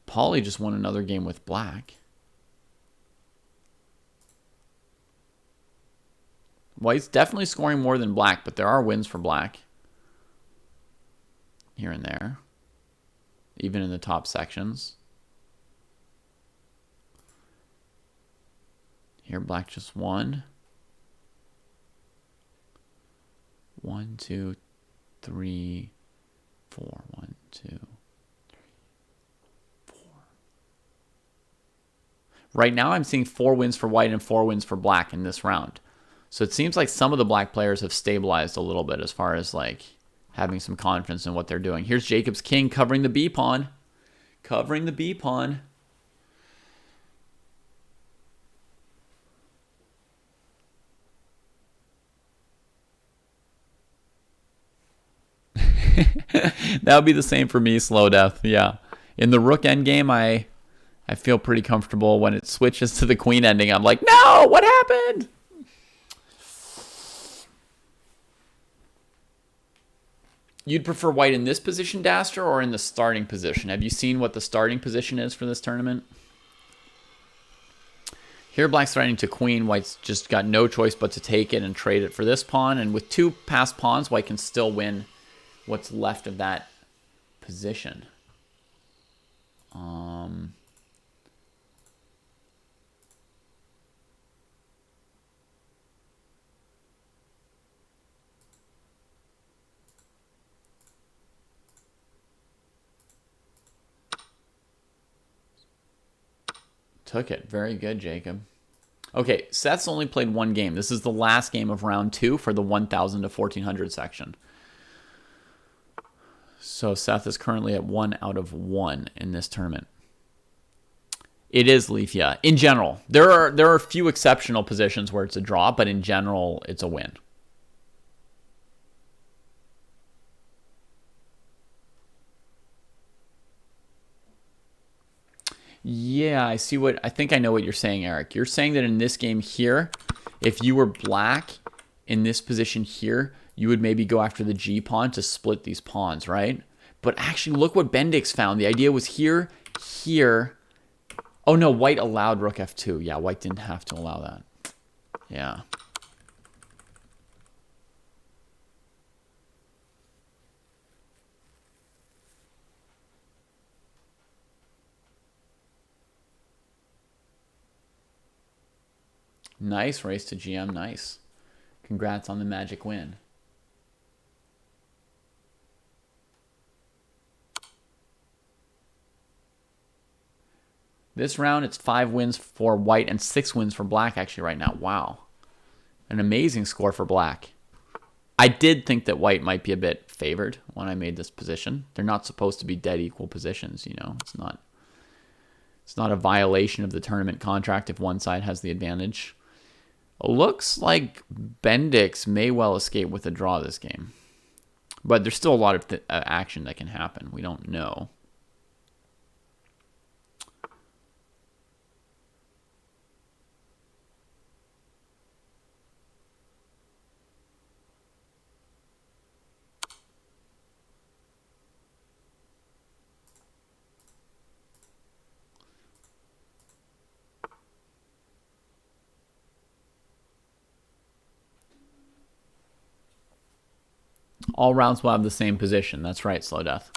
Paulie just won another game with black. White's definitely scoring more than black, but there are wins for black here and there, even in the top sections. Here, black just won. 1, 2, 3, 4. 1, 2, 3, 4. Right now, I'm seeing 4 wins for white and 4 wins for black in this round. So it seems like some of the black players have stabilized a little bit as far as having some confidence in what they're doing. Here's Jacob's king covering the b pawn. Covering the b pawn. That would be the same for me, Slow Death. Yeah. In the rook endgame, I feel pretty comfortable. When it switches to the queen ending, I'm like, no, what happened? You'd prefer white in this position, Daster, or in the starting position? Have you seen what the starting position is for this tournament? Here, black's threatening to queen. White's just got no choice but to take it and trade it for this pawn. And with 2 passed pawns, white can still win what's left of that position. Took it. Very good, Jacob. Okay, Seth's only played 1 game. This is the last game of round 2 for the 1,000 to 1,400 section. So Seth is currently at 1 out of 1 in this tournament. It is Leaf, yeah. In general, there are a few exceptional positions where it's a draw, but in general, it's a win. Yeah, I think I know what you're saying, Eric. You're saying that in this game here, if you were black in this position here, you would maybe go after the G pawn to split these pawns, right? But actually, look what Bendix found. The idea was here, here. Oh no, white allowed rook f2. Yeah, white didn't have to allow that. Yeah. Nice race to GM, nice. Congrats on the magic win. This round, it's 5 wins for white and 6 wins for black actually right now. Wow. An amazing score for black. I did think that white might be a bit favored when I made this position. They're not supposed to be dead equal positions, you know. It's not a violation of the tournament contract if one side has the advantage. Looks like Bendix may well escape with a draw this game. But there's still a lot of action that can happen. We don't know. All rounds will have the same position. That's right, Slow Death.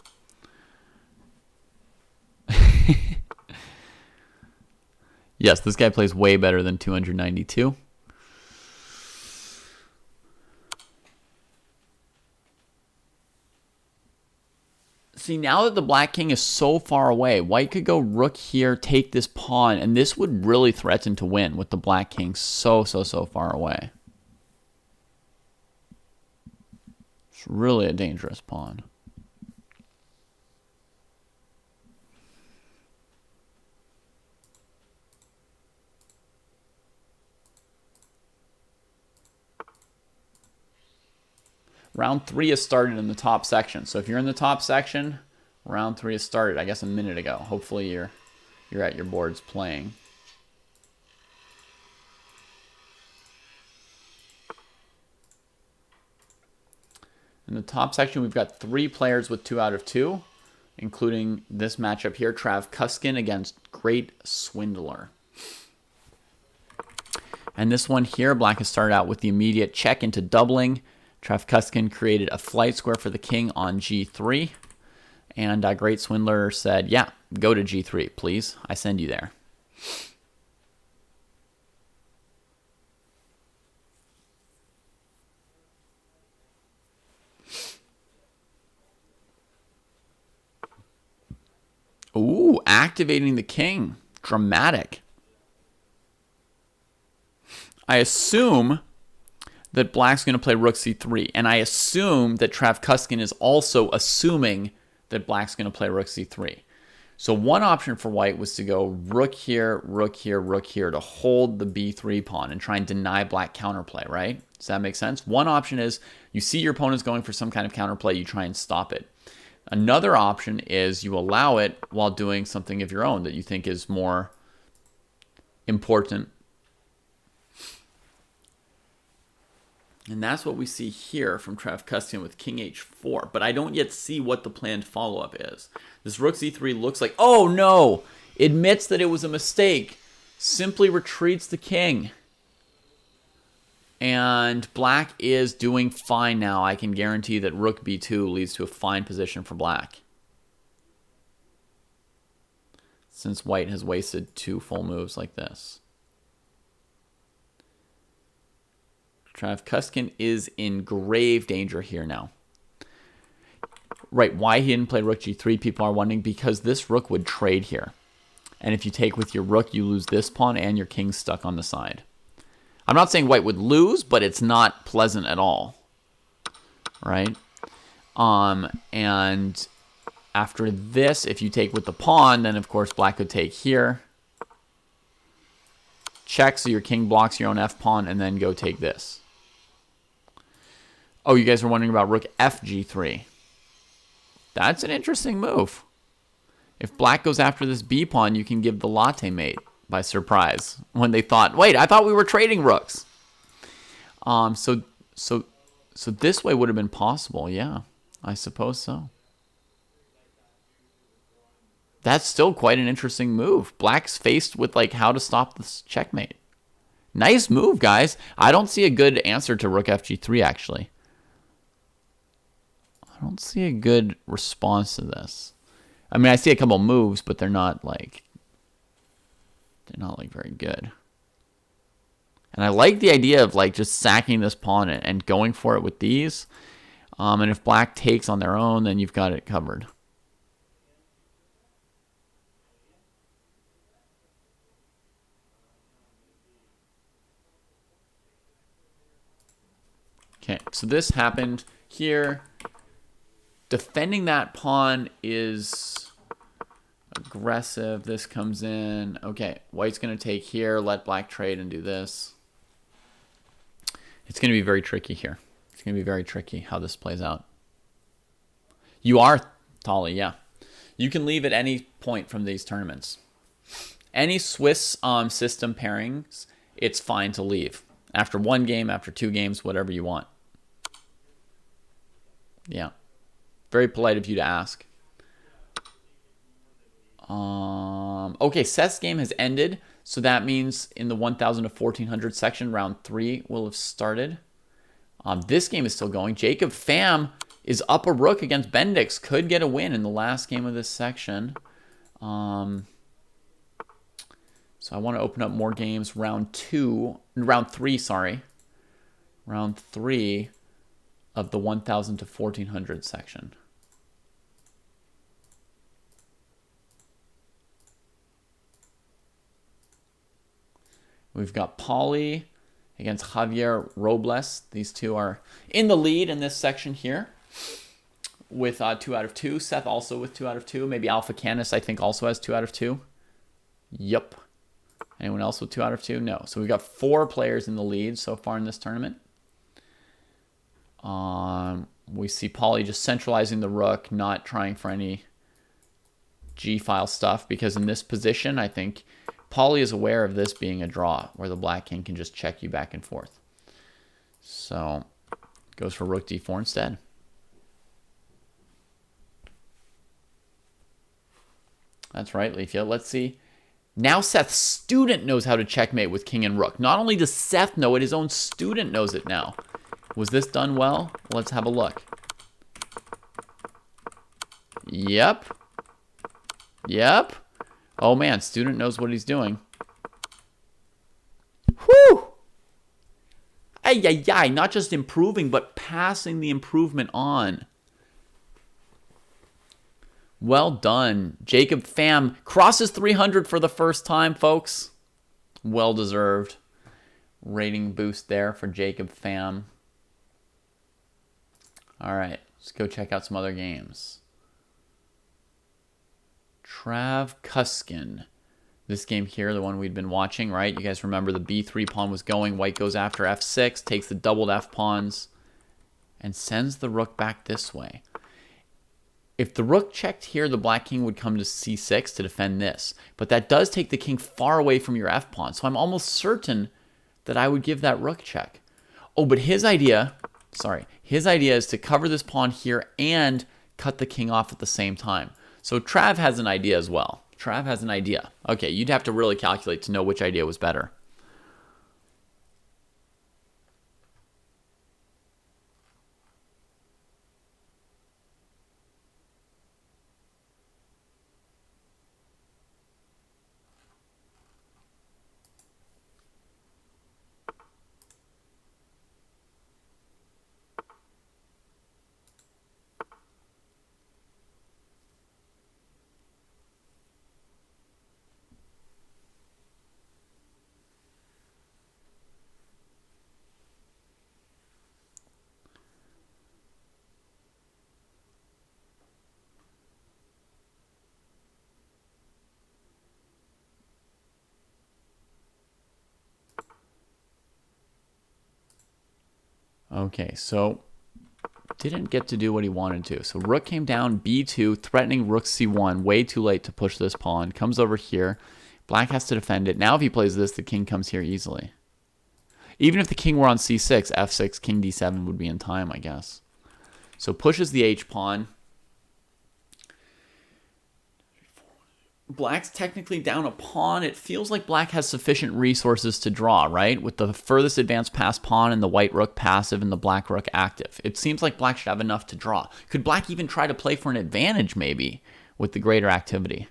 Yes, this guy plays way better than 292. See, now that the black king is so far away, white could go rook here, take this pawn, and this would really threaten to win with the black king so far away. It's really a dangerous pawn. Round 3 has started in the top section. So if you're in the top section, round 3 has started, I guess, a minute ago. Hopefully you're at your boards playing. In the top section, we've got 3 players with 2 out of 2, including this matchup here, Trav Kuskin against Great Swindler. And this one here, black has started out with the immediate check into doubling. Trav Kuskin created a flight square for the king on g3. And Great Swindler said, yeah, go to g3, please. I send you there. Ooh, activating the king. Dramatic. I assume that black's going to play rook c3. And I assume that Trav Kuskin is also assuming that black's going to play rook c3. So one option for white was to go rook here, rook here, rook here to hold the b3 pawn and try and deny black counterplay, right? Does that make sense? One option is you see your opponent's going for some kind of counterplay, you try and stop it. Another option is you allow it while doing something of your own that you think is more important. And that's what we see here from Trav Kuskin with king h4. But I don't yet see what the planned follow-up is. This rook c3 looks like, oh no! Admits that it was a mistake. Simply retreats the king. And black is doing fine now. I can guarantee that rook b2 leads to a fine position for black. Since white has wasted 2 full moves like this. Trav Kuskin is in grave danger here now. Right, why he didn't play rook g3, people are wondering, because this rook would trade here. And if you take with your rook, you lose this pawn and your king's stuck on the side. I'm not saying white would lose, but it's not pleasant at all. Right? And after this, if you take with the pawn, then of course black could take here. Check, so your king blocks your own f-pawn, and then go take this. Oh, you guys are wondering about rook fg3. That's an interesting move. If black goes after this b-pawn, you can give the latte mate by surprise when they thought, wait, I thought we were trading rooks. So this way would have been possible, yeah. I suppose so. That's still quite an interesting move. Black's faced with like how to stop this checkmate. Nice move, guys. I don't see a good answer to rook fg3 actually. I don't see a good response to this. I mean, I see a couple moves, but they're not like very good. And I like the idea of like just sacking this pawn and going for it with these. And if black takes on their own, then you've got it covered. Okay, so this happened here. Defending that pawn is aggressive. This comes in. Okay, white's going to take here, let black trade and do this. It's going to be very tricky here. It's going to be very tricky how this plays out. You are, Tolly, yeah. You can leave at any point from these tournaments. Any Swiss system pairings, it's fine to leave. After 1 game, after 2 games, whatever you want. Yeah. Very polite of you to ask. Okay, Seth's game has ended. So that means in the 1,000 to 1,400 section, round 3 will have started. This game is still going. Jacob Pham is up a rook against Bendix. Could get a win in the last game of this section. So I want to open up more games. Round 3 of the 1,000 to 1,400 section. We've got Pauly against Javier Robles. These two are in the lead in this section here with 2 out of 2. Seth also with 2 out of 2. Maybe Alpha Canis, I think, also has 2 out of 2. Yup. Anyone else with 2 out of 2? No. So we've got 4 players in the lead so far in this tournament. We see Pauly just centralizing the rook, not trying for any G-file stuff, because in this position, I think Pauly is aware of this being a draw, where the black king can just check you back and forth. So, goes for rook d4 instead. That's right, Leafia. Let's see. Now Seth's student knows how to checkmate with king and rook. Not only does Seth know it, his own student knows it now. Was this done well? Let's have a look. Yep. Yep. Oh man, student knows what he's doing. Whew! Ay, ay, ay. Not just improving, but passing the improvement on. Well done. Jacob Pham crosses 300 for the first time, folks. Well deserved. Rating boost there for Jacob Pham. All right, let's go check out some other games. Trav Kuskin. This game here, the one we'd been watching, right? You guys remember the b3 pawn was going. White goes after f6, takes the doubled f pawns, and sends the rook back this way. If the rook checked here, the black king would come to c6 to defend this. But that does take the king far away from your f pawn. So I'm almost certain that I would give that rook check. Oh, but his idea is to cover this pawn here and cut the king off at the same time. So Trav has an idea as well. Trav has an idea. Okay, you'd have to really calculate to know which idea was better. Okay, so didn't get to do what he wanted to. So rook came down, b2, threatening rook c1. Way too late to push this pawn. Comes over here. Black has to defend it. Now if he plays this, the king comes here easily. Even if the king were on c6, f6, king d7 would be in time, I guess. So pushes the h-pawn. Black's technically down a pawn. It feels like black has sufficient resources to draw, right? With the furthest advanced pass pawn and the white rook passive and the black rook active. It seems like black should have enough to draw. Could black even try to play for an advantage, maybe, with the greater activity?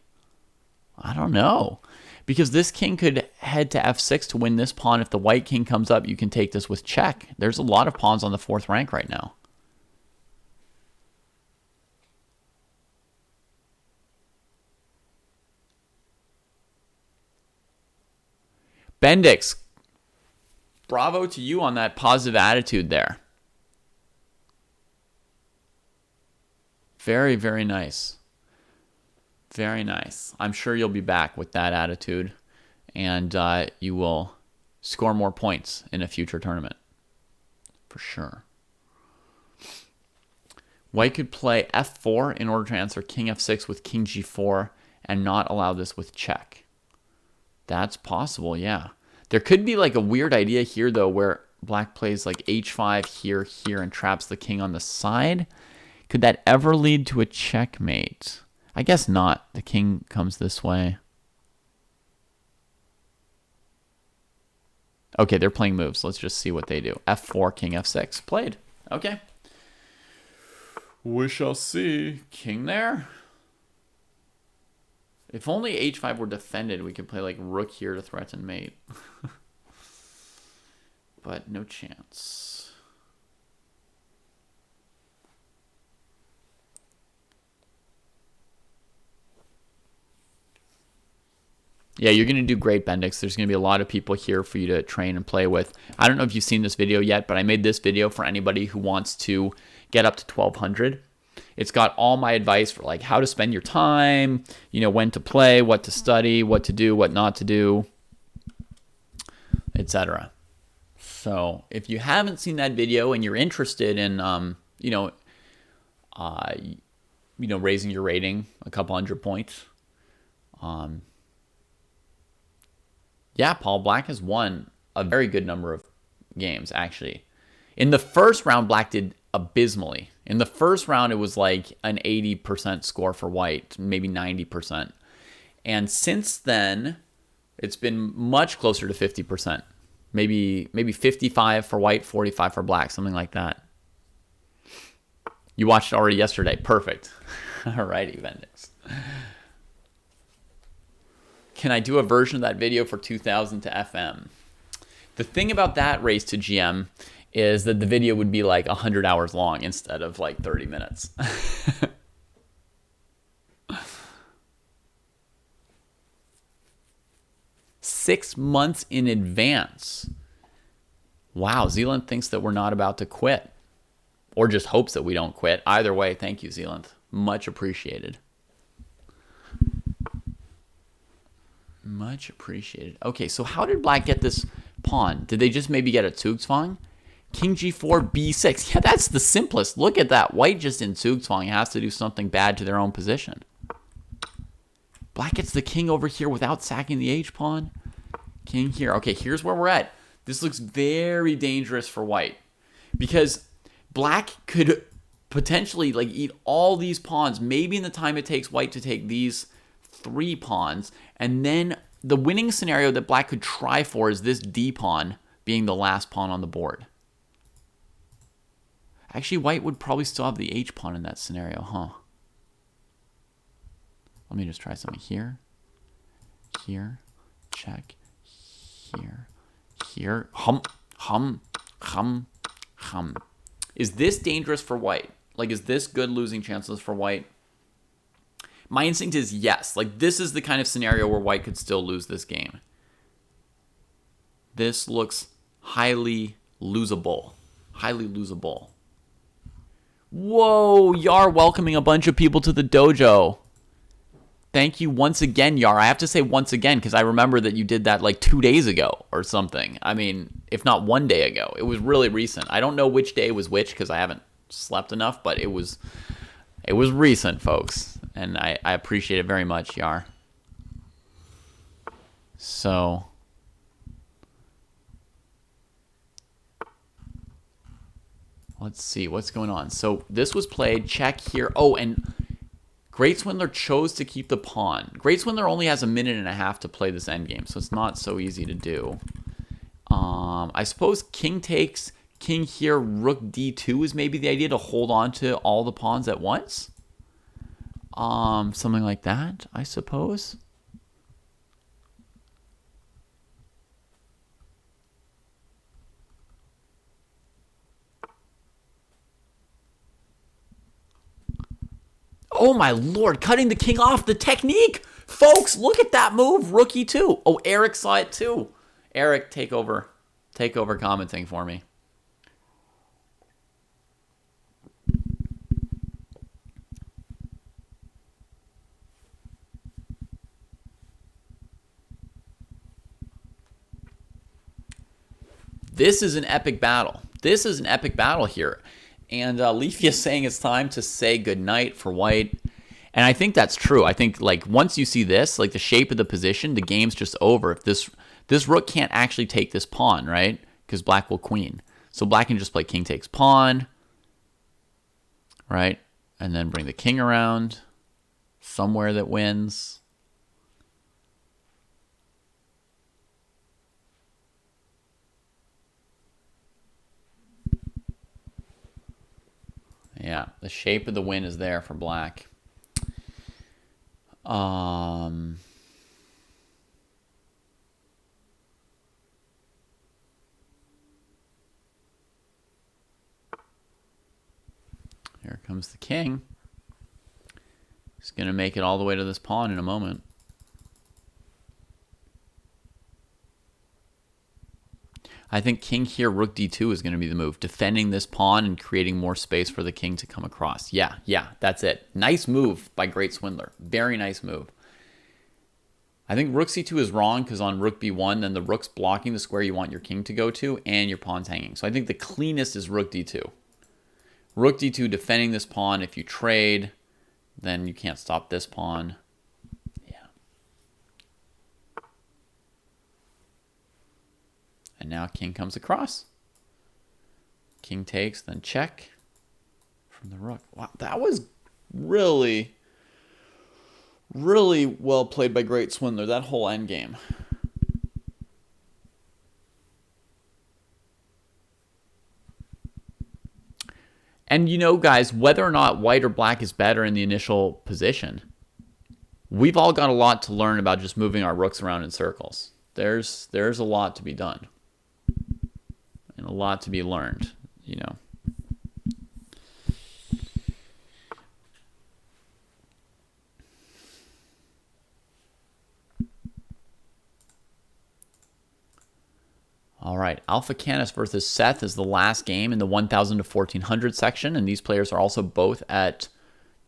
I don't know. Because this king could head to f6 to win this pawn. If the white king comes up, you can take this with check. There's a lot of pawns on the 4th rank right now. Bendix, bravo to you on that positive attitude there. Very, very nice. Very nice. I'm sure you'll be back with that attitude, and you will score more points in a future tournament. For sure. White could play f4 in order to answer king f6 with king g4 and not allow this with check. That's possible, yeah. There could be like a weird idea here, though, where black plays like h5 here, here, and traps the king on the side. Could that ever lead to a checkmate? I guess not. The king comes this way. Okay, they're playing moves. Let's just see what they do. f4, king f6. Played. Okay. We shall see. King there. If only h5 were defended, we could play like rook here to threaten mate. But no chance. Yeah, you're going to do great, Bendix. There's going to be a lot of people here for you to train and play with. I don't know if you've seen this video yet, but I made this video for anybody who wants to get up to 1200. It's got all my advice for like how to spend your time, you know, when to play, what to study, what to do, what not to do, etc. So if you haven't seen that video and you're interested in, raising your rating a couple hundred points, yeah, Paul, black has won a very good number of games, actually. In the first round, black did abysmally. In the first round, it was like an 80% score for white, maybe 90%. And since then, it's been much closer to 50%. Maybe 55 for white, 45 for black, something like that. You watched it already yesterday. Perfect. Alrighty, Bendix. Can I do a version of that video for 2000 to FM? The thing about that race to GM is that the video would be like 100 hours long instead of like 30 minutes. 6 months in advance. Wow, Zealand thinks that we're not about to quit. Or just hopes that we don't quit. Either way, thank you, Zealand. Much appreciated. Much appreciated. Okay, so how did black get this pawn? Did they just maybe get a Zugzwang? King g4, b6. Yeah, that's the simplest. Look at that. White just in Zugzwang has to do something bad to their own position. Black gets the king over here without sacking the h-pawn. King here. Okay, here's where we're at. This looks very dangerous for white. Because black could potentially like eat all these pawns, maybe in the time it takes white to take these 3 pawns, and then the winning scenario that black could try for is this d pawn being the last pawn on the board. Actually, white would probably still have the h pawn in that scenario, huh? Let me just try something here. Here, check. Here, here. Hum, hum, hum, hum. Is this dangerous for white? Like, is this good losing chances for white? My instinct is yes. Like, this is the kind of scenario where white could still lose this game. This looks highly losable. Highly losable. Whoa, Yar welcoming a bunch of people to the dojo. Thank you once again, Yar. I have to say once again because I remember that you did that like 2 days ago or something. I mean, if not 1 day ago. It was really recent. I don't know which day was which because I haven't slept enough, but it was recent, folks. And I appreciate it very much, Yar. So let's see what's going on. So this was played. Check here. Oh, and Great Swindler chose to keep the pawn. Great Swindler only has a minute and a half to play this endgame, so it's not so easy to do. I suppose king takes, king here, rook d2 is maybe the idea to hold on to all the pawns at once. Something like that, I suppose. Oh my lord, cutting the king off, the technique! Folks, look at that move, rook e2. Oh, Eric saw it too. Eric, take over commenting for me. This is an epic battle. This is an epic battle here. And Leafy is saying it's time to say goodnight for white. And I think that's true. I think like once you see this, like the shape of the position, the game's just over. If this rook can't actually take this pawn, right? Because black will queen. So black can just play king takes pawn, right? And then bring the king around somewhere that wins. Yeah, the shape of the win is there for black. Here comes the king. He's going to make it all the way to this pawn in a moment. I think king here, rook d2 is going to be the move. Defending this pawn and creating more space for the king to come across. Yeah, that's it. Nice move by Great Swindler. Very nice move. I think rook c2 is wrong because on rook b1, then the rook's blocking the square you want your king to go to, and your pawn's hanging. So I think the cleanest is rook d2. Rook d2 defending this pawn. If you trade, then you can't stop this pawn. And now king comes across. King takes, then check from the rook. Wow, that was really, really well played by Great Swindler, that whole endgame. And you know, guys, whether or not white or black is better in the initial position, we've all got a lot to learn about just moving our rooks around in circles. There's a lot to be done. And a lot to be learned, you know. All right, Alpha Canis versus Seth is the last game in the 1,000 to 1,400 section, and these players are also both at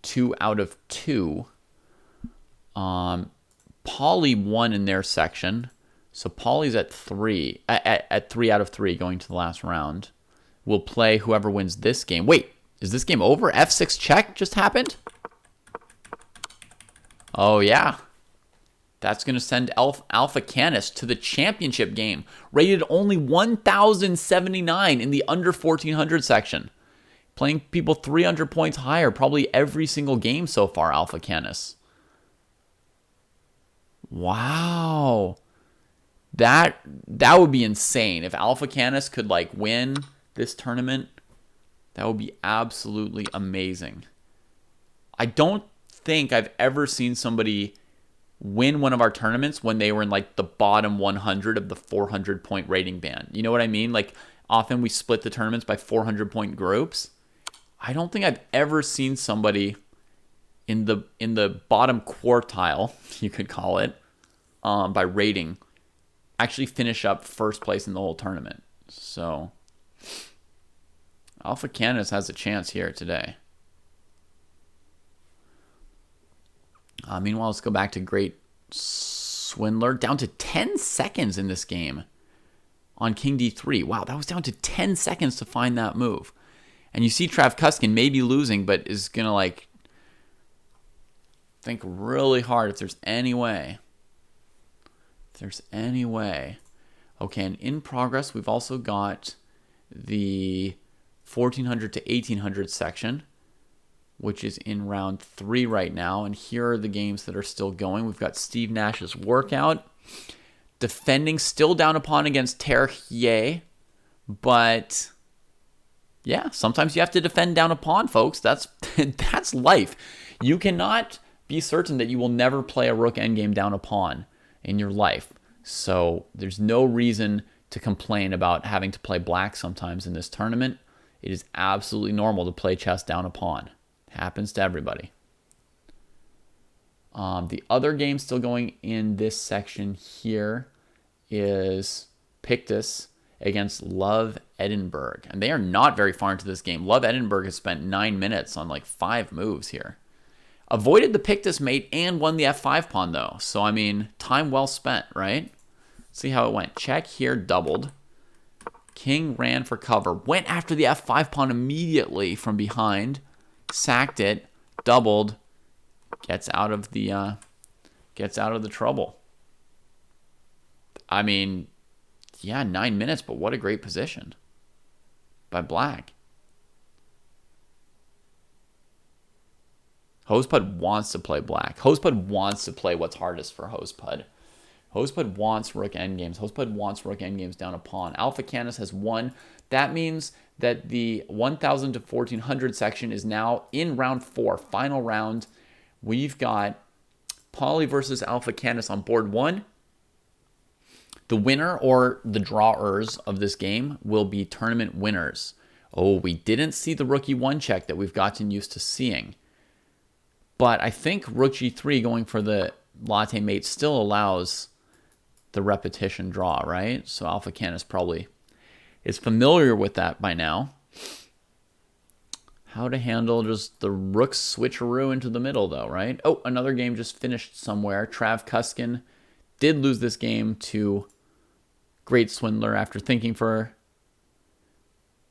2 out of 2. Polly won in their section. So Polly's at 3 out of 3 going to the last round. We'll play whoever wins this game. Wait, is this game over? F6 check just happened? Oh, yeah. That's going to send Alpha Canis to the championship game. Rated only 1,079 in the under 1,400 section. Playing people 300 points higher probably every single game so far, Alpha Canis. Wow. That would be insane. If Alpha Canis could like win this tournament, that would be absolutely amazing. I don't think I've ever seen somebody win one of our tournaments when they were in like the bottom 100 of the 400 point rating band. You know what I mean? Like often we split the tournaments by 400 point groups. I don't think I've ever seen somebody in the bottom quartile, you could call it, by rating, actually finish up first place in the whole tournament. So Alpha Canis has a chance here today. Meanwhile, let's go back to Great Swindler. Down to 10 seconds in this game on King D3. Wow, that was down to 10 seconds to find that move. And you see Trav Kuskin may be losing, but is going to like think really hard if there's any way. If there's any way. Okay, and in progress, we've also got the 1400 to 1800 section, which is in round 3 right now. And here are the games that are still going. We've got Steve Nash's Workout. Defending, still down a pawn against Terhier. But yeah, sometimes you have to defend down a pawn, folks. That's life. You cannot be certain that you will never play a rook endgame down a pawn in your life. So there's no reason to complain about having to play black sometimes in this tournament. It is absolutely normal to play chess down a pawn. Happens to everybody. The other game still going in this section here is Pictus against Love Edinburgh. And they are not very far into this game. Love Edinburgh has spent 9 minutes on like 5 moves here. Avoided the Pictus mate and won the f5 pawn though. So, I mean, time well spent, right? See how it went. Check here, doubled. King ran for cover, went after the f5 pawn immediately from behind, sacked it, doubled, gets out of the trouble. I mean, yeah, 9 minutes, but what a great position by Black. Hosepud wants to play Black. Hosepud wants to play what's hardest for Hosepud. Hosepud wants rook endgames. Hosepud wants rook endgames down a pawn. Alpha Canis has won. That means that the 1000 to 1400 section is now in round 4, final round. We've got Pauly versus Alpha Canis on board 1. The winner or the drawers of this game will be tournament winners. Oh, we didn't see the rook e1 check that we've gotten used to seeing. But I think rook g3 going for the latte mate still allows the repetition draw, right? So Alpha Canis probably is familiar with that by now. How to handle just the rook switcheroo into the middle, though, right? Oh, another game just finished somewhere. Trav Kuskin did lose this game to Great Swindler after thinking for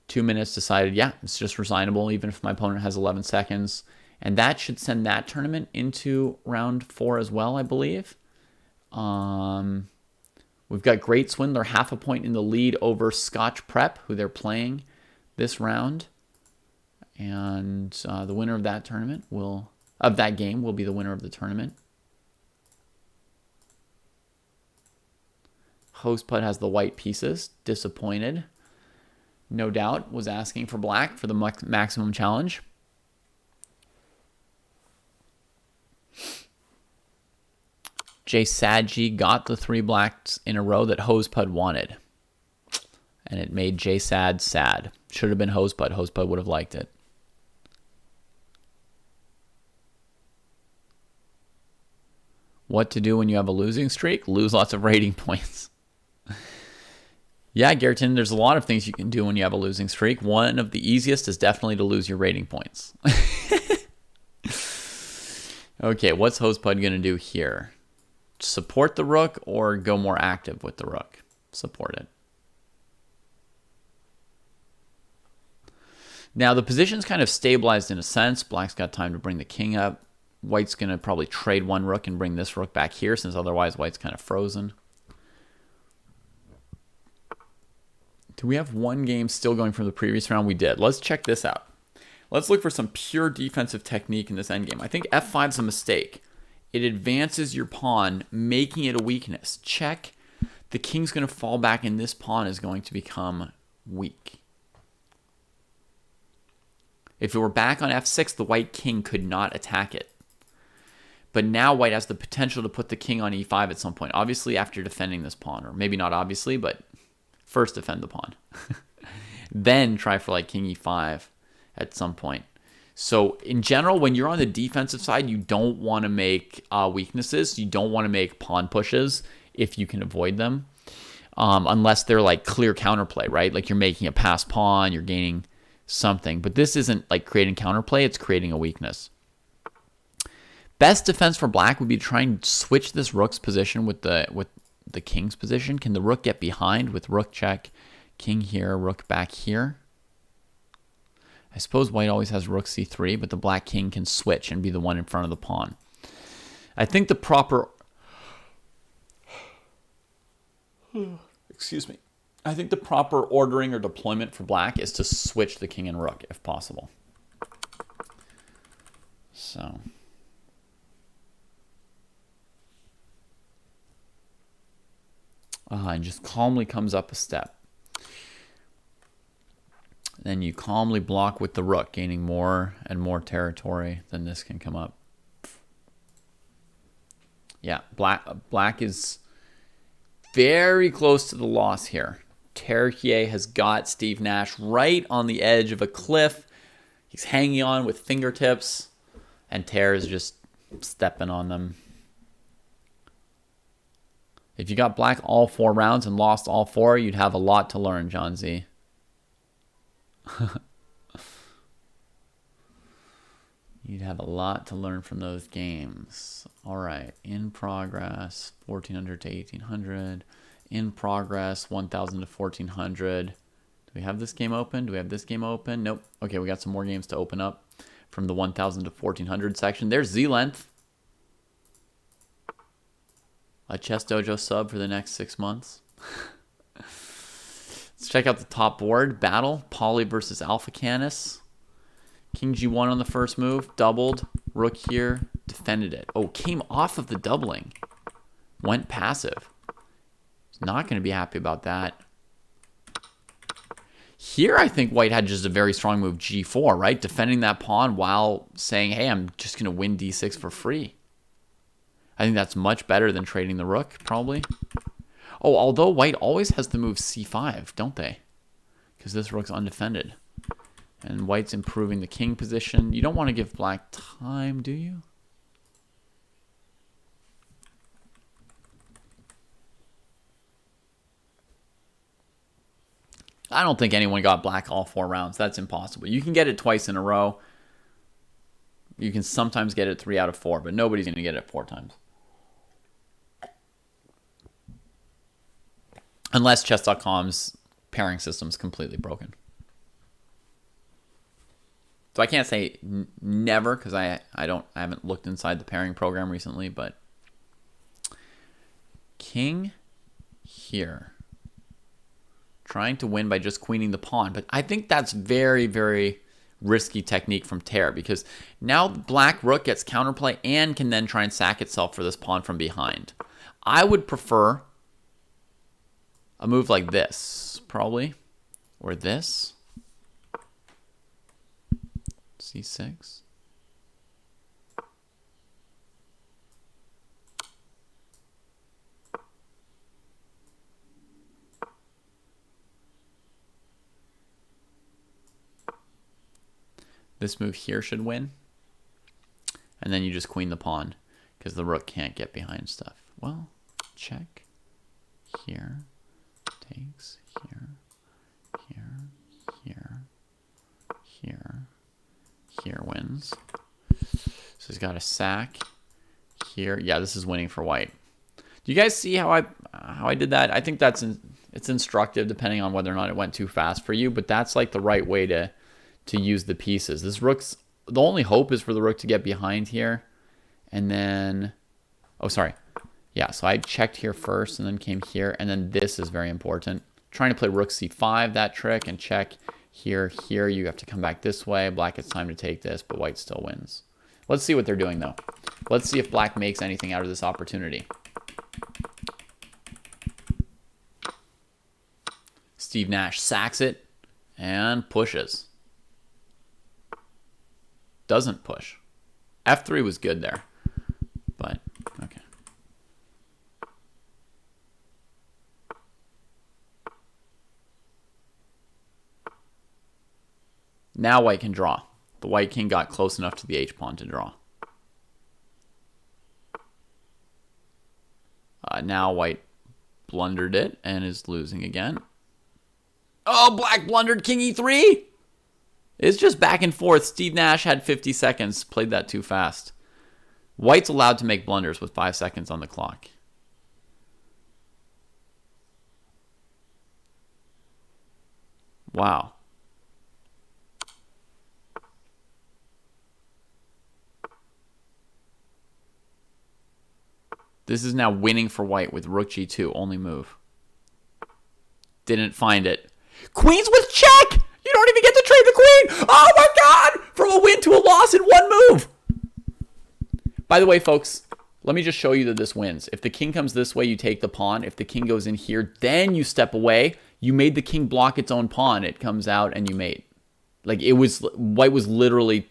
2 minutes, decided, yeah, it's just resignable, even if my opponent has 11 seconds. And that should send that tournament into round 4 as well, I believe. We've got Great Swindler half a point in the lead over Scotch Prep, who they're playing this round. And the winner of that tournament that game will be the winner of the tournament. Hostput has the white pieces. Disappointed. No doubt was asking for Black for the maximum challenge. Jay Sadji got the 3 blacks in a row that Hosepud wanted. And it made Jay sad. Should have been Hosepud. Hosepud would have liked it. What to do when you have a losing streak? Lose lots of rating points. Yeah, Gerton, there's a lot of things you can do when you have a losing streak. One of the easiest is definitely to lose your rating points. Okay, what's Hosepud going to do here? Support the rook or go more active with the rook? Support it. Now, the position's kind of stabilized in a sense. Black's got time to bring the king up. White's going to probably trade one rook and bring this rook back here, since otherwise White's kind of frozen. Do we have one game still going from the previous round? We did. Let's check this out. Let's look for some pure defensive technique in this endgame. I think f5 is a mistake. It advances your pawn, making it a weakness. Check. The king's going to fall back, and this pawn is going to become weak. If it were back on f6, the white king could not attack it. But now white has the potential to put the king on e5 at some point. Obviously, after defending this pawn. Or maybe not obviously, but first defend the pawn. Then try for like king e5 at some point. So in general, when you're on the defensive side, you don't want to make weaknesses. You don't want to make pawn pushes if you can avoid them. Unless they're like clear counterplay, right? Like you're making a pass pawn, you're gaining something. But this isn't like creating counterplay, it's creating a weakness. Best defense for black would be to try and switch this rook's position with the king's position. Can the rook get behind with rook check, king here, rook back here? I suppose white always has rook c3, but the black king can switch and be the one in front of the pawn. I think the proper... Excuse me. I think the proper ordering or deployment for black is to switch the king and rook, if possible. So... and just calmly comes up a step. Then you calmly block with the rook, gaining more and more territory than this can come up. Yeah, black is very close to the loss here. Terrier has got Steve Nash right on the edge of a cliff. He's hanging on with fingertips, and Ter is just stepping on them. If you got black all 4 rounds and lost all 4, you'd have a lot to learn, John Z. You'd have a lot to learn from those games. All right, in progress, 1400 to 1800. In progress, 1000 to 1400. Do we have this game open? Do we have this game open? Nope. Okay, we got some more games to open up from the 1000 to 1400 section. There's Z-Length. A Chess Dojo sub for the next 6 months. Let's check out the top board. Battle. Poly versus Alpha Canis. King G1 on the first move. Doubled. Rook here. Defended it. Oh, came off of the doubling. Went passive. Not going to be happy about that. Here, I think white had just a very strong move, G4, right? Defending that pawn while saying, hey, I'm just going to win D6 for free. I think that's much better than trading the rook, probably. Oh, although white always has the move C5, don't they? Because this rook's undefended. And white's improving the king position. You don't want to give black time, do you? I don't think anyone got black all 4 rounds. That's impossible. You can get it twice in a row. You can sometimes get it 3 out of 4, but nobody's going to get it 4 times. Unless chess.com's pairing system's completely broken. So I can't say never because I haven't looked inside the pairing program recently, but king here. Trying to win by just queening the pawn. But I think that's very, very risky technique from Ter because now black rook gets counterplay and can then try and sack itself for this pawn from behind. I would prefer a move like this, probably. Or this. C6. This move here should win. And then you just queen the pawn because the rook can't get behind stuff. Well, check. Here. Takes. Here. Here. Here. Here. Here wins. So he's got a sack. Here. Yeah, this is winning for white. Do you guys see how I did that? I think it's instructive depending on whether or not it went too fast for you. But that's like the right way to use the pieces. This rook's, the only hope is for the rook to get behind here. And then, oh, sorry. Yeah, so I checked here first and then came here. And then this is very important. Trying to play rook c5, that trick, and check here. Here, you have to come back this way. Black gets time to take this, but white still wins. Let's see what they're doing, though. Let's see if black makes anything out of this opportunity. Steve Nash sacks it and pushes. Doesn't push. F3 was good there, but okay. Now white can draw. The white king got close enough to the h-pawn to draw. Now white blundered it and is losing again. Oh, black blundered king e3! It's just back and forth. Steve Nash had 50 seconds. Played that too fast. White's allowed to make blunders with 5 seconds on the clock. Wow. This is now winning for white with rook g2. Only move. Didn't find it. Queens with check! You don't even get to trade the queen! Oh my god! From a win to a loss in 1 move! By the way, folks, let me just show you that this wins. If the king comes this way, you take the pawn. If the king goes in here, then you step away. You made the king block its own pawn. It comes out and you mate. Like, it was, white was literally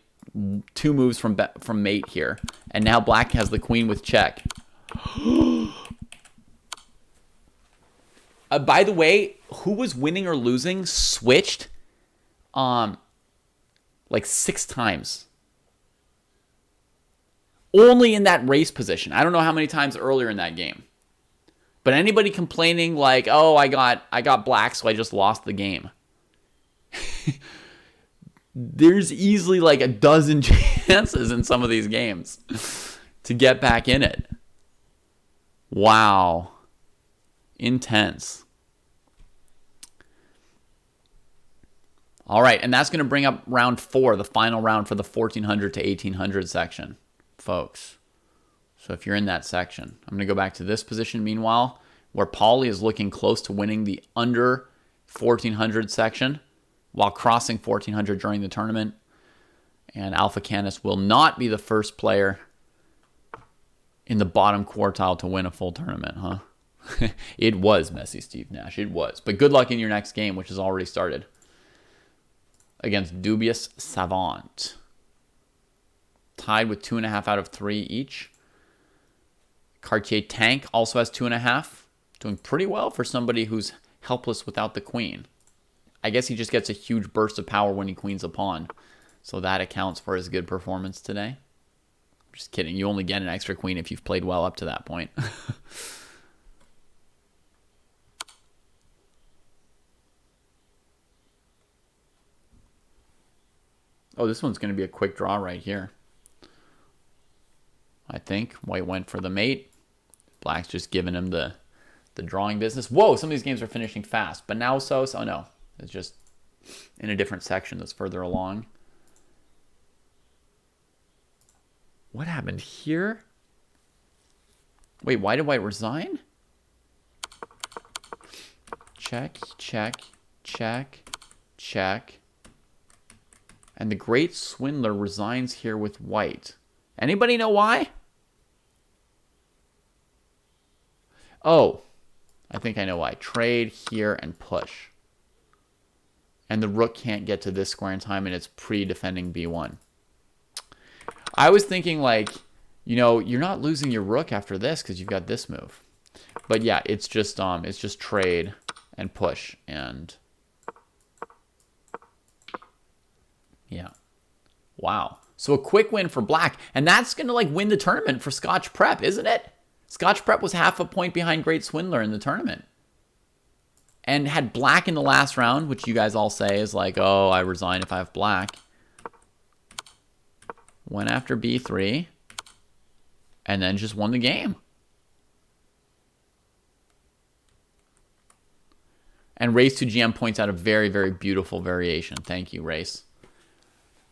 2 moves from mate here. And now black has the queen with check. By the way, who was winning or losing switched like 6 times. Only in that race position. I don't know how many times earlier in that game. But anybody complaining like, oh, I got black, so I just lost the game. There's easily like a dozen chances in some of these games to get back in it. Wow. Intense. All right, and that's going to bring up round 4, the final round for the 1400 to 1800 section, folks. So if you're in that section, I'm going to go back to this position meanwhile, where Paulie is looking close to winning the under 1400 section while crossing 1400 during the tournament. And Alpha Canis will not be the first player in the bottom quartile to win a full tournament, huh? It was Messy Steve Nash. It was. But good luck in your next game, which has already started. Against Dubious Savant. Tied with 2.5 out of 3 each. Cartier Tank also has 2.5. Doing pretty well for somebody who's helpless without the queen. I guess he just gets a huge burst of power when he queens a pawn. So that accounts for his good performance today. Just kidding. You only get an extra queen if you've played well up to that point. Oh, this one's going to be a quick draw right here. I think White went for the mate. Black's just giving him the drawing business. Whoa, some of these games are finishing fast. But now oh no, it's just in a different section that's further along. What happened here? Wait, why did White resign? Check, check, check, check. And the Great Swindler resigns here with White. Anybody know why? Oh, I think I know why. Trade here and push. And the rook can't get to this square in time, and it's pre-defending b1. I was thinking, like, you know, you're not losing your rook after this because you've got this move. But yeah, it's just trade and push, and yeah. Wow. So a quick win for Black, and that's going to like win the tournament for Scotch Prep, isn't it? Scotch Prep was half a point behind Great Swindler in the tournament. And had Black in the last round, which you guys all say is like, oh, I resign if I have Black. Went after b3, and then just won the game. And Race to GM points out a very, very beautiful variation. Thank you, Race.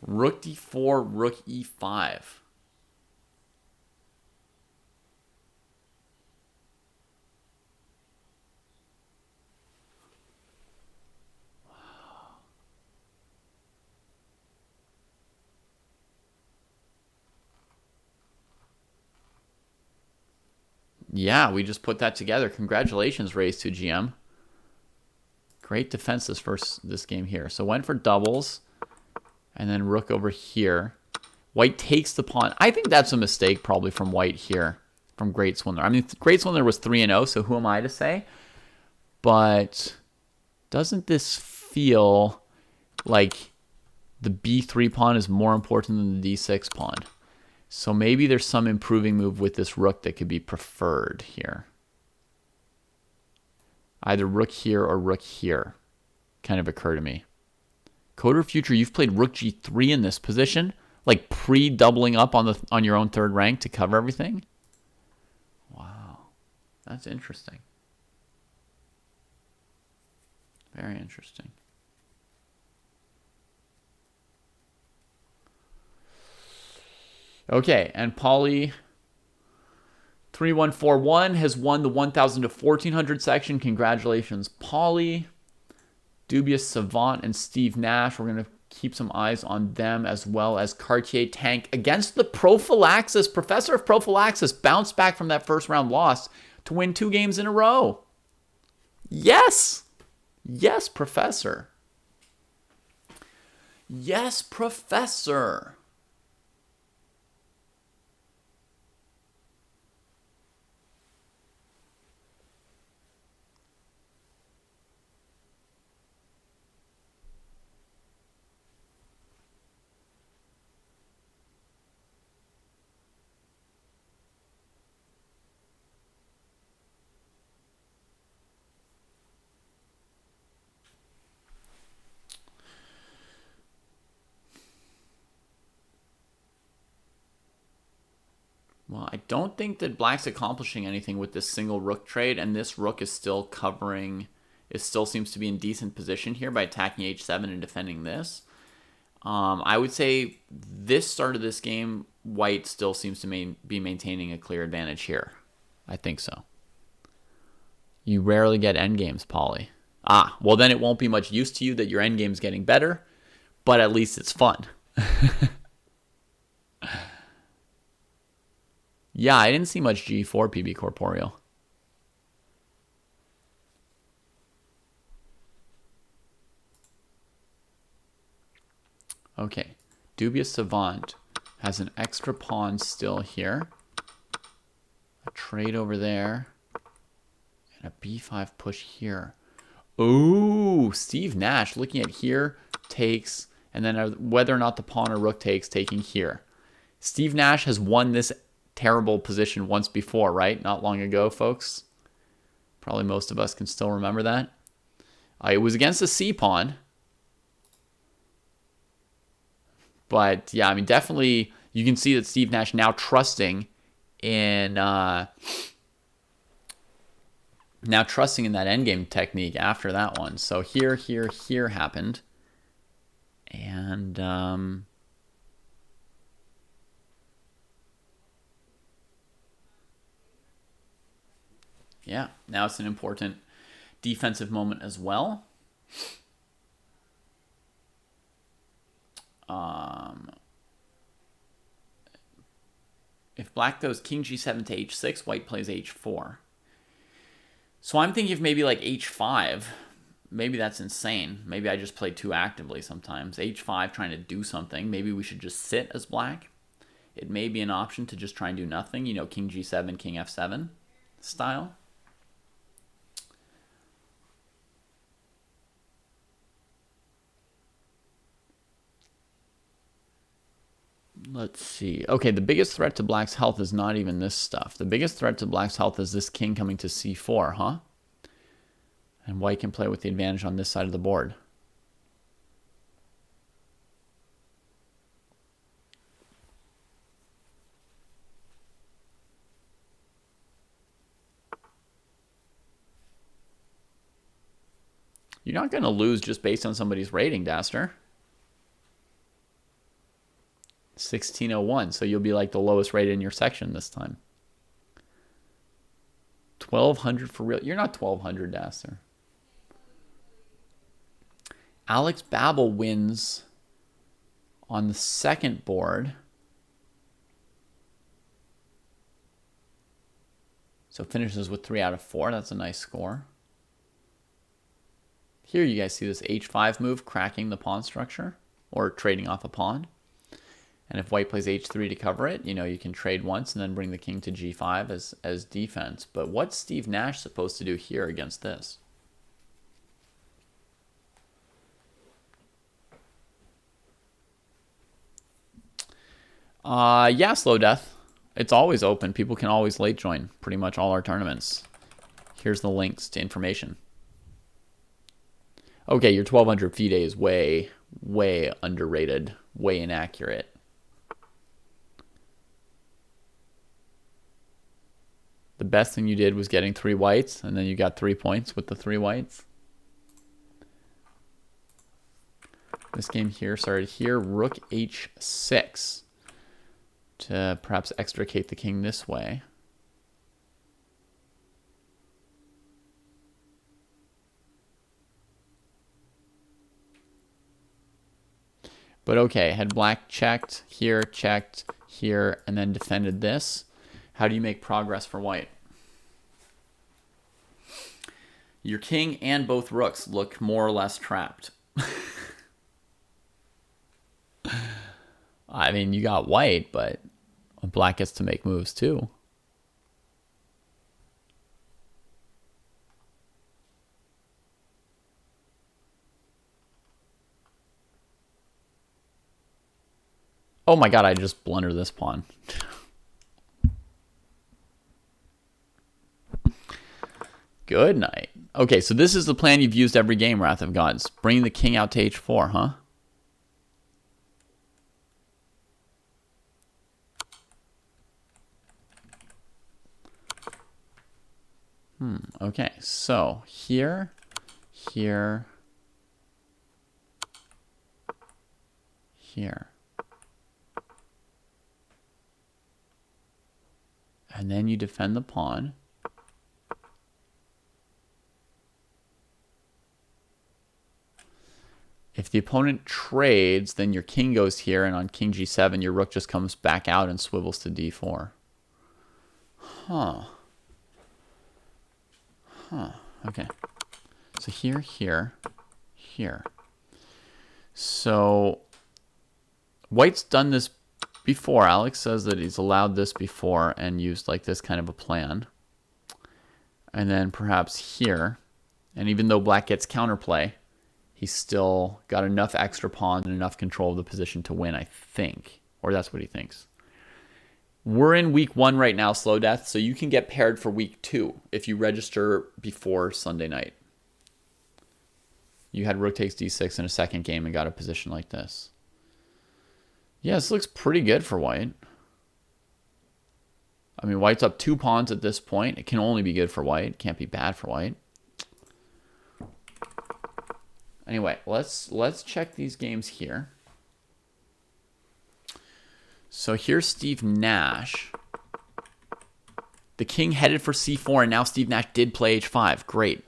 Rook d4, rook e5. Yeah, we just put that together. Congratulations, Race to GM. Great defense this game here. So went for doubles, and then rook over here. White takes the pawn. I think that's a mistake probably from White here, from Great Swindler. I mean, Great Swindler was 3-0, so who am I to say? But doesn't this feel like the b3 pawn is more important than the d6 pawn? So maybe there's some improving move with this rook that could be preferred here. Either rook here or rook here kind of occur to me. Coder Future, you've played rook g3 in this position, like pre-doubling up on your own third rank to cover everything. Wow, that's interesting. Very interesting. Okay, and Paulie 3141 has won the 1000 to 1400 section. Congratulations, Paulie. Dubious Savant and Steve Nash. We're going to keep some eyes on them, as well as Cartier Tank against the Prophylaxis. Professor of Prophylaxis bounced back from that first round loss to win 2 games in a row. Yes. Yes, Professor. Yes, Professor. Well, I don't think that Black's accomplishing anything with this single rook trade, and this rook is still covering it still seems to be in decent position here by attacking h7 and defending this. I would say this start of this game, white still seems to be maintaining a clear advantage here. I think so. You rarely get endgames, Polly. Ah, well then it won't be much use to you that your endgame's getting better, but at least it's fun. Yeah, I didn't see much G4 PB Corporeal. Okay, Dubious Savant has an extra pawn still here. A trade over there. And a b5 push here. Ooh, Steve Nash looking at here, takes, and then whether or not the pawn or rook takes, taking here. Steve Nash has won this terrible position once before, right? Not long ago, folks. Probably most of us can still remember that. It was against a C pawn. But yeah, I mean, definitely you can see that Steve Nash now trusting in that endgame technique after that one. So here happened. And yeah, now it's an important defensive moment as well. If black goes king g7 to h6, white plays h4. So I'm thinking of maybe like h5. Maybe that's insane. Maybe I just play too actively sometimes. h5 trying to do something. Maybe we should just sit as black. It may be an option to just try and do nothing. You know, king g7, king f7 style. Let's see. Okay, the biggest threat to black's health is not even this stuff. The biggest threat to black's health is this king coming to c4, huh? And white can play with the advantage on this side of the board. You're not going to lose just based on somebody's rating, Daster. 1601, so you'll be like the lowest rated in your section this time. 1200 for real. You're not 1200, Daster. Alex Babel wins on the second board. So finishes with 3 out of 4. That's a nice score. Here you guys see this h5 move cracking the pawn structure or trading off a pawn. And if white plays h3 to cover it, you know, you can trade once and then bring the king to g5 as defense. But what's Steve Nash supposed to do here against this? Yeah, Slow Death. It's always open. People can always late join pretty much all our tournaments. Here's the links to information. Okay, your 1200 FIDE is way, way underrated, way inaccurate. The best thing you did was getting 3 whites, and then you got 3 points with the 3 whites. This game here started here, rook h6 to perhaps extricate the king this way. But okay, had black checked here, and then defended this. How do you make progress for white? Your king and both rooks look more or less trapped. I mean, you got white, but black gets to make moves too. Oh my god, I just blundered this pawn. Good night. Okay, so this is the plan you've used every game, Wrath of Gods. Bring the king out to h4, huh? Okay, so here here, here. And then you defend the pawn. If the opponent trades, then your king goes here, and on king g7, your rook just comes back out and swivels to d4. Huh. Okay. So here, here, here. So white's done this before. Alex says that he's allowed this before and used like this kind of a plan. And then perhaps here. And even though black gets counterplay, he's still got enough extra pawns and enough control of the position to win, I think. Or that's what he thinks. We're in week 1 right now, Slow Death, so you can get paired for week 2 if you register before Sunday night. You had rook takes d6 in a second game and got a position like this. Yeah, this looks pretty good for white. I mean, white's up 2 pawns at this point. It can only be good for white. It can't be bad for white. Anyway, let's check these games here. So here's Steve Nash. The king headed for c4, and now Steve Nash did play h5. Great.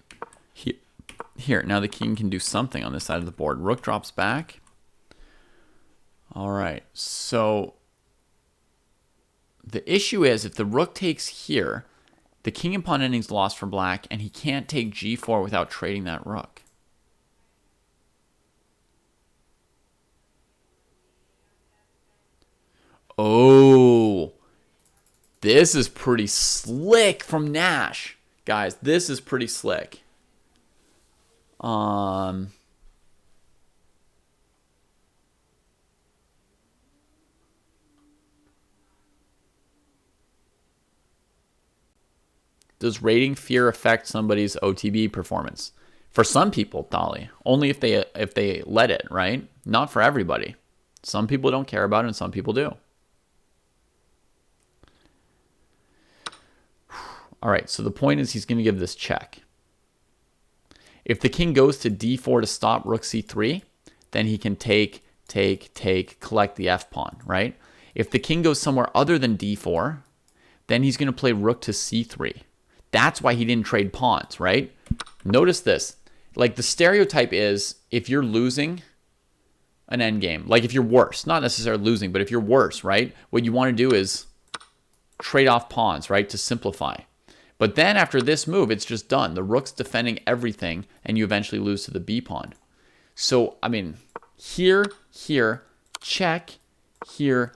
Here, now the king can do something on this side of the board. Rook drops back. All right, so the issue is if the rook takes here, the king and pawn ending's lost for black, and he can't take g4 without trading that rook. Oh, this is pretty slick from Nash. Guys, this is pretty slick. Does rating fear affect somebody's OTB performance? For some people, Dolly, only if they let it, right? Not for everybody. Some people don't care about it and some people do. All right, so the point is he's going to give this check. If the king goes to d4 to stop rook c3, then he can take, collect the f pawn, right? If the king goes somewhere other than d4, then he's going to play rook to c3. That's why he didn't trade pawns, right? Notice this. Like the stereotype is if you're losing an endgame, like if you're worse, not necessarily losing, but if you're worse, right? What you want to do is trade off pawns, right? To simplify. But then after this move, it's just done. The rook's defending everything, and you eventually lose to the b pawn. So, I mean, here, check, here.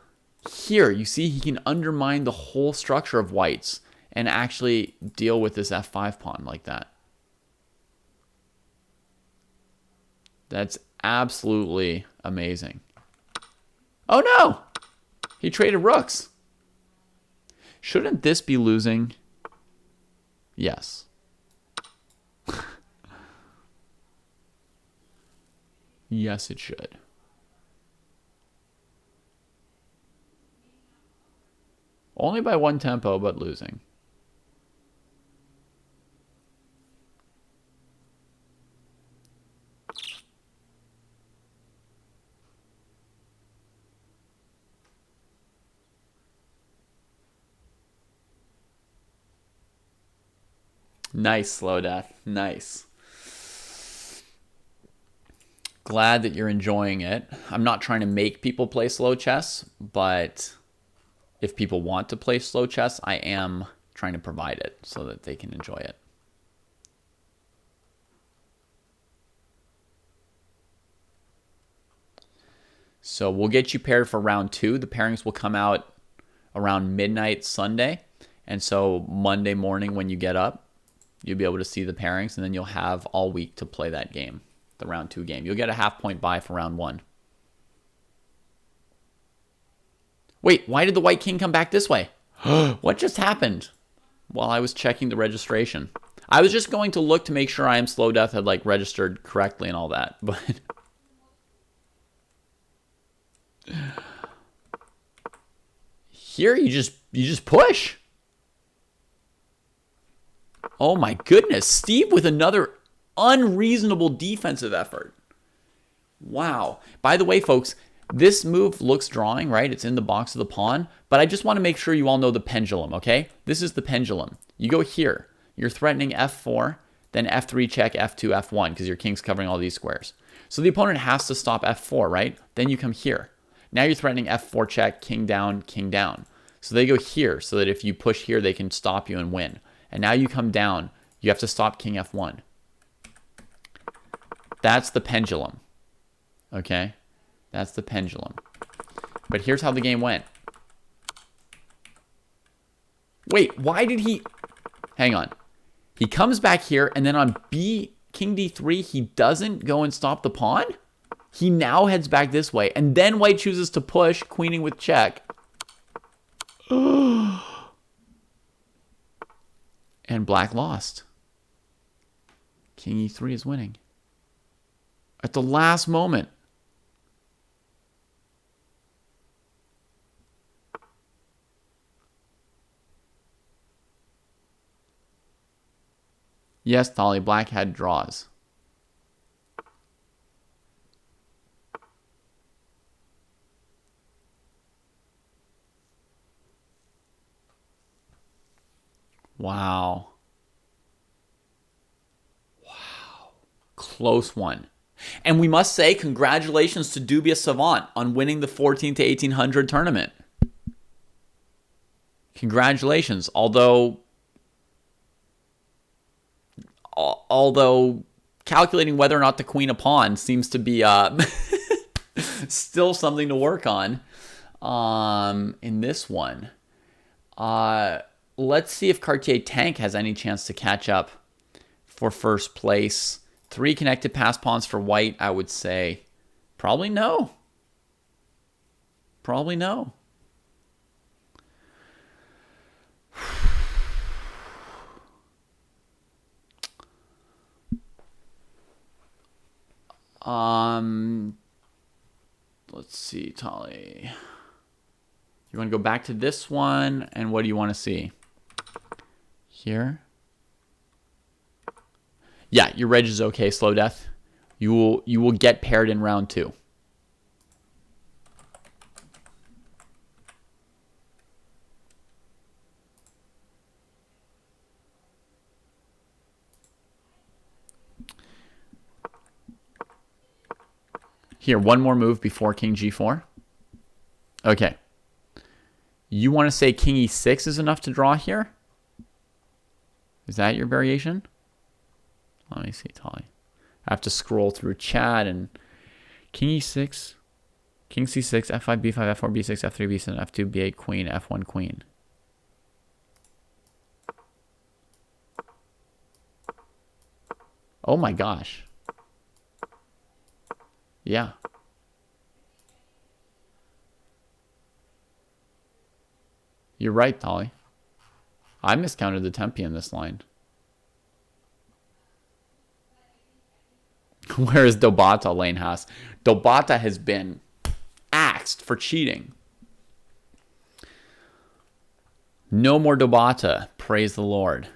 You see, he can undermine the whole structure of white's and actually deal with this f5 pawn like that. That's absolutely amazing. Oh, no! He traded rooks. Shouldn't this be losing? Yes. Yes, it should. Only by 1 tempo, but losing. Nice, Slow Death. Nice. Glad that you're enjoying it. I'm not trying to make people play slow chess, but if people want to play slow chess, I am trying to provide it so that they can enjoy it. So we'll get you paired for round 2. The pairings will come out around midnight Sunday. And so Monday morning when you get up, you'll be able to see the pairings, and then you'll have all week to play that game, the round 2 game. You'll get a half-point buy for round 1. Wait, why did the white king come back this way? What just happened? While I was checking the registration. I was just going to look to make sure I Am Slow Death had like registered correctly and all that, but here you just push. Oh my goodness, Steve with another Unreasonable defensive effort. Wow. By the way, folks, this move looks drawing, right? It's in the box of the pawn, but I just want to make sure you all know the pendulum, okay? This is the pendulum. You go here. You're threatening f4, then f3 check, f2, f1, because your king's covering all these squares. So the opponent has to stop f4, right? Then you come here. Now you're threatening f4 check, king down, king down. So they go here, so that if you push here, they can stop you and win. And now you come down. You have to stop king f1. That's the pendulum. Okay? That's the pendulum. But here's how the game went. Wait, why did he... Hang on. He comes back here, and then on king d3, he doesn't go and stop the pawn? He now heads back this way, and then white chooses to push, queening with check. And black lost. King e3 is winning. At the last moment. Yes, Tolly, black had draws. Wow. Wow. Close one. And we must say congratulations to Dubious Savant on winning the 14 to 1800 tournament. Congratulations. Although calculating whether or not to queen a pawn seems to be still something to work on in this one. Let's see if Cartier Tank has any chance to catch up for first place. 3 connected pass pawns for white, I would say. Probably no. Probably no. Let's see, Tolly. You want to go back to this one, and what do you want to see? Here. Yeah, your reg is okay, slow death. You will get paired in round 2. Here, one more move before king g4. Okay. You want to say king e6 is enough to draw here? Is that your variation? Let me see, Tolly. I have to scroll through chat and king e6, king c6, f5, b5, f4, b6, f3, b7, f2, b8, queen, f1, queen. Oh my gosh. Yeah. You're right, Tolly. I miscounted the tempi in this line. Where is Dobata, Lane Haas? Dobata has been axed for cheating. No more Dobata. Praise the Lord.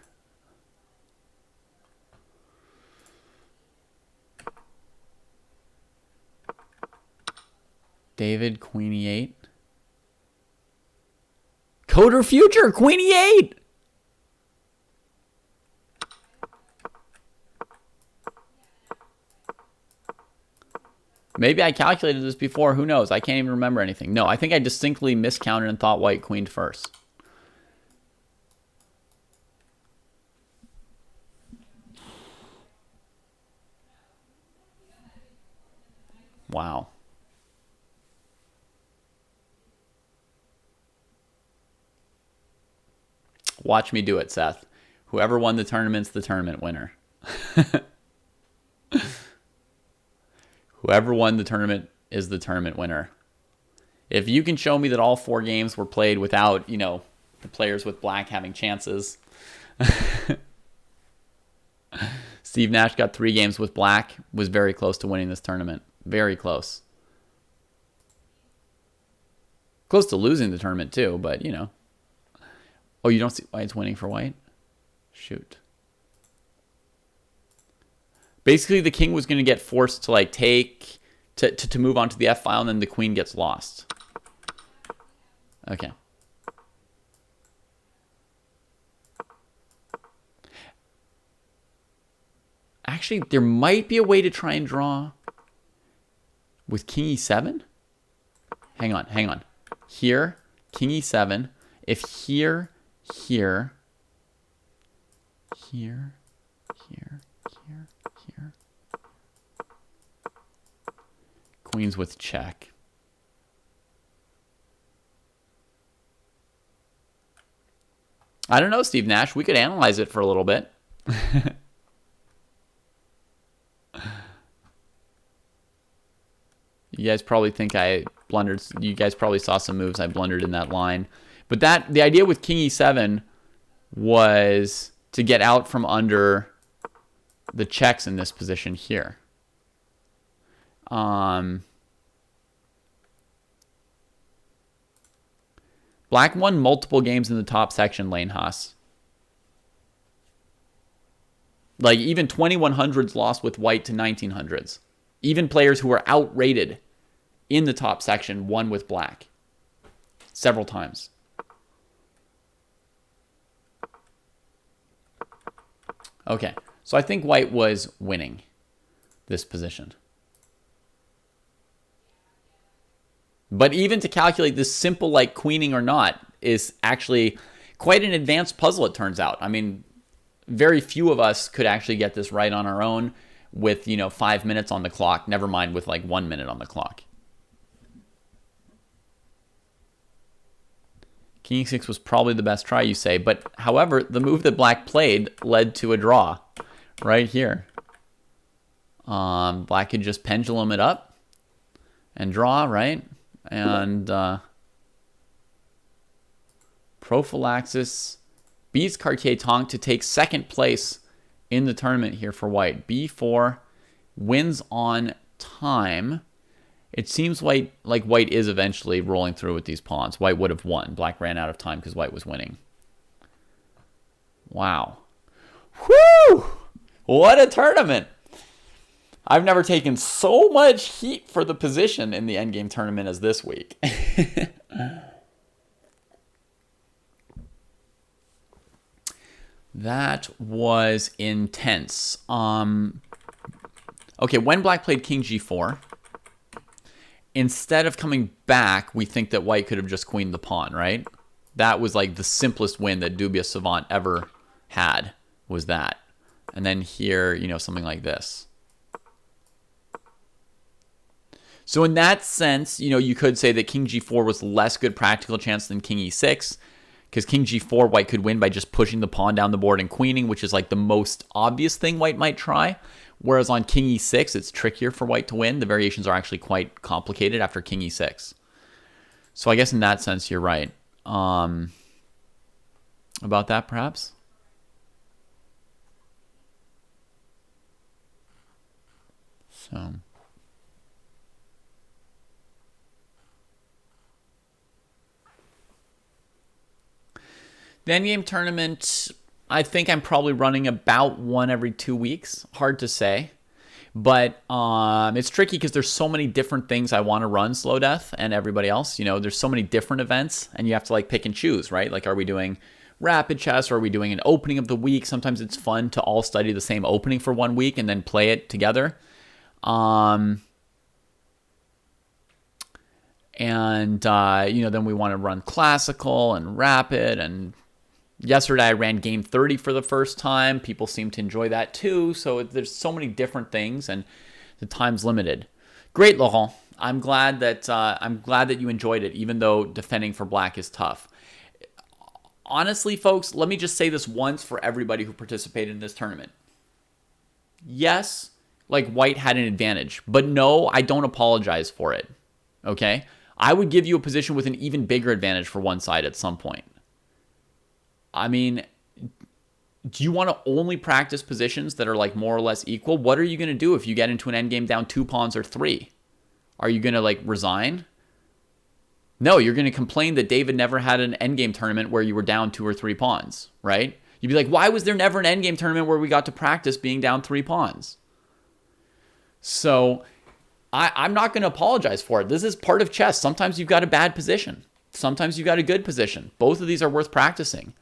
David, queen e8. Coder Future, queen e8. Maybe I calculated this before. Who knows? I can't even remember anything. No, I think I distinctly miscounted and thought white queened first. Wow. Watch me do it, Seth. Whoever won the tournament's the tournament winner. Whoever won the tournament is the tournament winner. If you can show me that all 4 games were played without, the players with black having chances. Steve Nash got 3 games with black, was very close to winning this tournament. Very close. Close to losing the tournament too, but, Oh, you don't see why it's winning for white? Shoot. Basically, the king was going to get forced to like to move on to the f file, and then the queen gets lost. Okay. Actually, there might be a way to try and draw with king e7. Hang on. Here, king e7. If here, queens with check. I don't know, Steve Nash. We could analyze it for a little bit. You guys probably think I blundered. You guys probably saw some moves I blundered in that line. But the idea with king e7 was to get out from under the checks in this position here. Black won multiple games in the top section, Lane Haas. Like, even 2100s lost with white to 1900s. Even players who were outrated in the top section won with black. Several times. Okay, so I think white was winning this position. But even to calculate this simple, like queening or not, is actually quite an advanced puzzle, it turns out. I mean, very few of us could actually get this right on our own with, 5 minutes on the clock, never mind with like 1 minute on the clock. King e6 was probably the best try, you say. But, however, the move that black played led to a draw right here. Black could just pendulum it up and draw, right? And prophylaxis beats Cartier-Tonk to take second place in the tournament here for white. B4 wins on time. It seems like white is eventually rolling through with these pawns. White would have won. Black ran out of time because white was winning. Wow. Whew! What a tournament! I've never taken so much heat for the position in the Endgame tournament as this week. That was intense. Okay, when black played king g4, instead of coming back, we think that white could have just queened the pawn, right? That was like the simplest win that Dubious Savant ever had, was that. And then here, something like this. So in that sense, you could say that king g4 was less good practical chance than king e6, because king g4, white could win by just pushing the pawn down the board and queening, which is like the most obvious thing white might try. Whereas on king e6, it's trickier for white to win. The variations are actually quite complicated after king e6. So I guess in that sense, you're right. About that, perhaps? So... the Endgame tournament, I think I'm probably running about one every 2 weeks. Hard to say. But it's tricky because there's so many different things I want to run, Slow Death and everybody else. There's so many different events, and you have to like pick and choose, right? Like, are we doing rapid chess, or are we doing an opening of the week? Sometimes it's fun to all study the same opening for 1 week and then play it together. Then we want to run classical and rapid. And yesterday I ran game 30 for the first time. People seem to enjoy that too. So there's so many different things, and the time's limited. Great, Laurent. I'm glad that you enjoyed it, even though defending for black is tough. Honestly, folks, let me just say this once for everybody who participated in this tournament. Yes, like white had an advantage, but no, I don't apologize for it. Okay? I would give you a position with an even bigger advantage for one side at some point. I mean, do you want to only practice positions that are like more or less equal? What are you going to do if you get into an endgame down 2 pawns or 3? Are you going to like resign? No, you're going to complain that David never had an endgame tournament where you were down 2 or 3 pawns, right? You'd be like, why was there never an endgame tournament where we got to practice being down 3 pawns? So I'm not going to apologize for it. This is part of chess. Sometimes you've got a bad position. Sometimes you've got a good position. Both of these are worth practicing.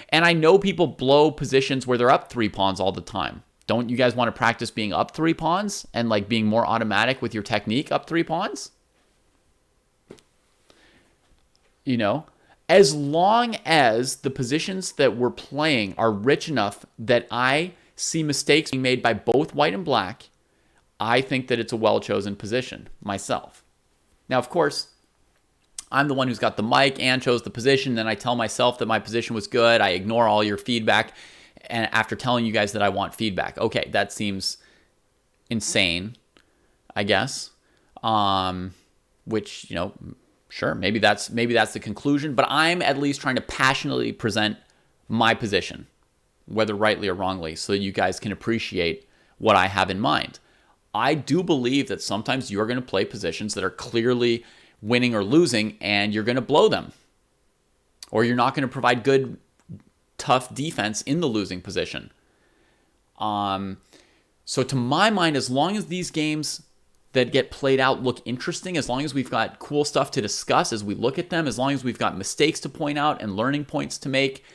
And I know people blow positions where they're up 3 pawns all the time. Don't you guys want to practice being up 3 pawns and like being more automatic with your technique up 3 pawns? You know, as long as the positions that we're playing are rich enough that I see mistakes being made by both white and black, I think that it's a well-chosen position myself. Now, of course, I'm the one who's got the mic and chose the position. Then I tell myself that my position was good. I ignore all your feedback. And after telling you guys that I want feedback, okay, that seems insane, I guess. Which, you know, sure, maybe that's the conclusion. But I'm at least trying to passionately present my position, whether rightly or wrongly, so that you guys can appreciate what I have in mind. I do believe that sometimes you're going to play positions that are clearly winning or losing, and you're going to blow them. Or you're not going to provide good, tough defense in the losing position. So to my mind, as long as these games that get played out look interesting, as long as we've got cool stuff to discuss as we look at them, as long as we've got mistakes to point out and learning points to make,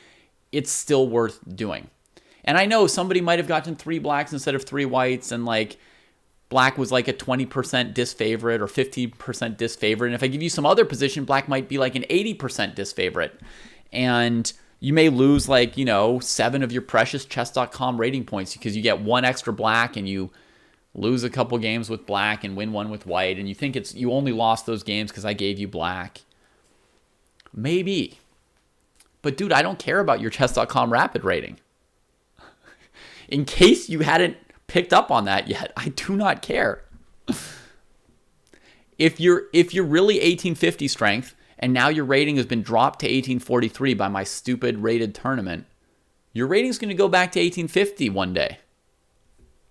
it's still worth doing. And I know somebody might have gotten 3 blacks instead of 3 whites, and like black was like a 20% disfavorite or 50% disfavorite. And if I give you some other position, black might be like an 80% disfavorite. And you may lose like, 7 of your precious chess.com rating points because you get 1 extra black and you lose a couple games with black and win 1 with white. And you think you only lost those games because I gave you black. Maybe. But dude, I don't care about your chess.com rapid rating. In case you hadn't picked up on that yet, I do not care. If you're really 1850 strength and now your rating has been dropped to 1843 by my stupid rated tournament, your rating's going to go back to 1850 one day.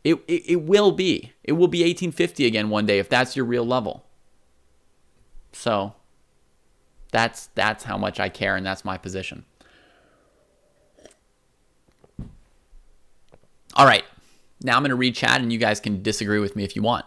It will be. It will be 1850 again one day if that's your real level. So that's how much I care, and that's my position. All right. Now I'm going to read chat, and you guys can disagree with me if you want.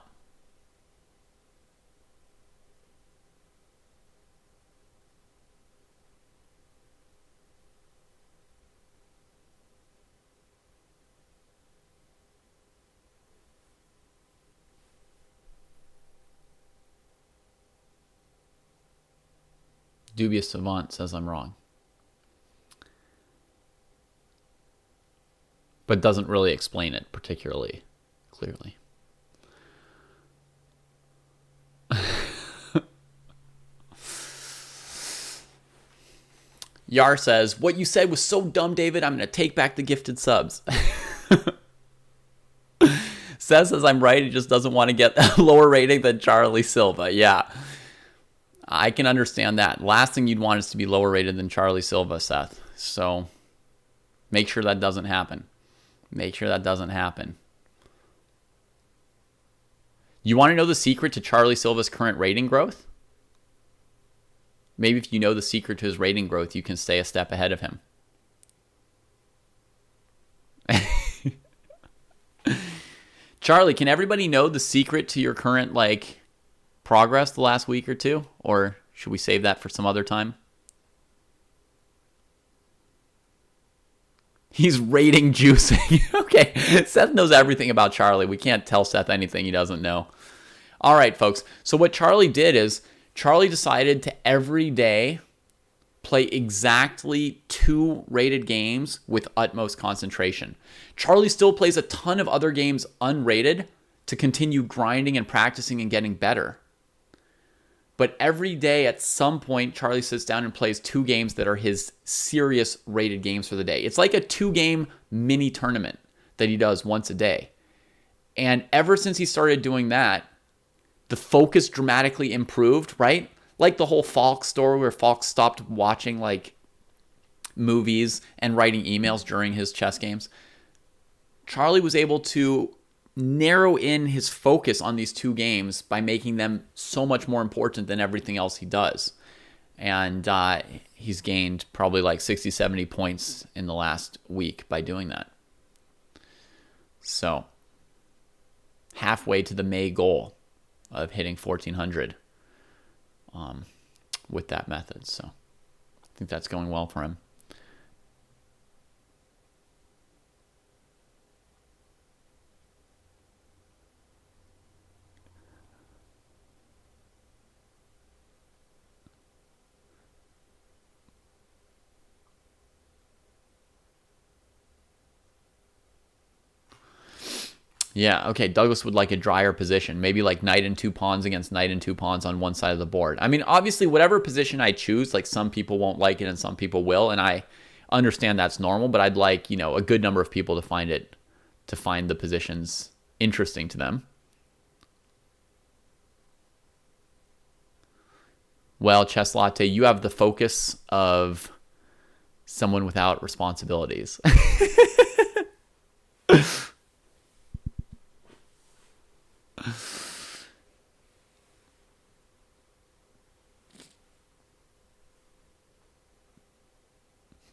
Dubious Savant says I'm wrong, but doesn't really explain it particularly clearly. Yar says, what you said was so dumb, David. I'm going to take back the gifted subs. Seth says I'm right. He just doesn't want to get a lower rating than Charlie Silva. Yeah, I can understand that. Last thing you'd want is to be lower rated than Charlie Silva, Seth. So make sure that doesn't happen. Make sure that doesn't happen. You want to know the secret to Charlie Silva's current rating growth? Maybe if you know the secret to his rating growth, you can stay a step ahead of him. Charlie, can everybody know the secret to your current progress the last week or two? Or should we save that for some other time? He's rating juicing. Okay, Seth knows everything about Charlie. We can't tell Seth anything he doesn't know. All right, folks. So what Charlie did is Charlie decided to every day play exactly 2 rated games with utmost concentration. Charlie still plays a ton of other games unrated to continue grinding and practicing and getting better. But every day at some point, Charlie sits down and plays 2 games that are his serious rated games for the day. It's like a 2-game mini tournament that he does once a day. And ever since he started doing that, the focus dramatically improved, right? Like the whole Falk story where Falk stopped watching movies and writing emails during his chess games. Charlie was able to narrow in his focus on these 2 games by making them so much more important than everything else he does. And he's gained probably 60, 70 points in the last week by doing that. So halfway to the May goal of hitting 1400 with that method. So I think that's going well for him. Yeah, okay, Douglas would like a drier position. Maybe like knight and 2 pawns against knight and 2 pawns on one side of the board. I mean, obviously, whatever position I choose, like some people won't like it and some people will, and I understand that's normal, but I'd like, a good number of people to find the positions interesting to them. Well, Chess Latte, you have the focus of someone without responsibilities.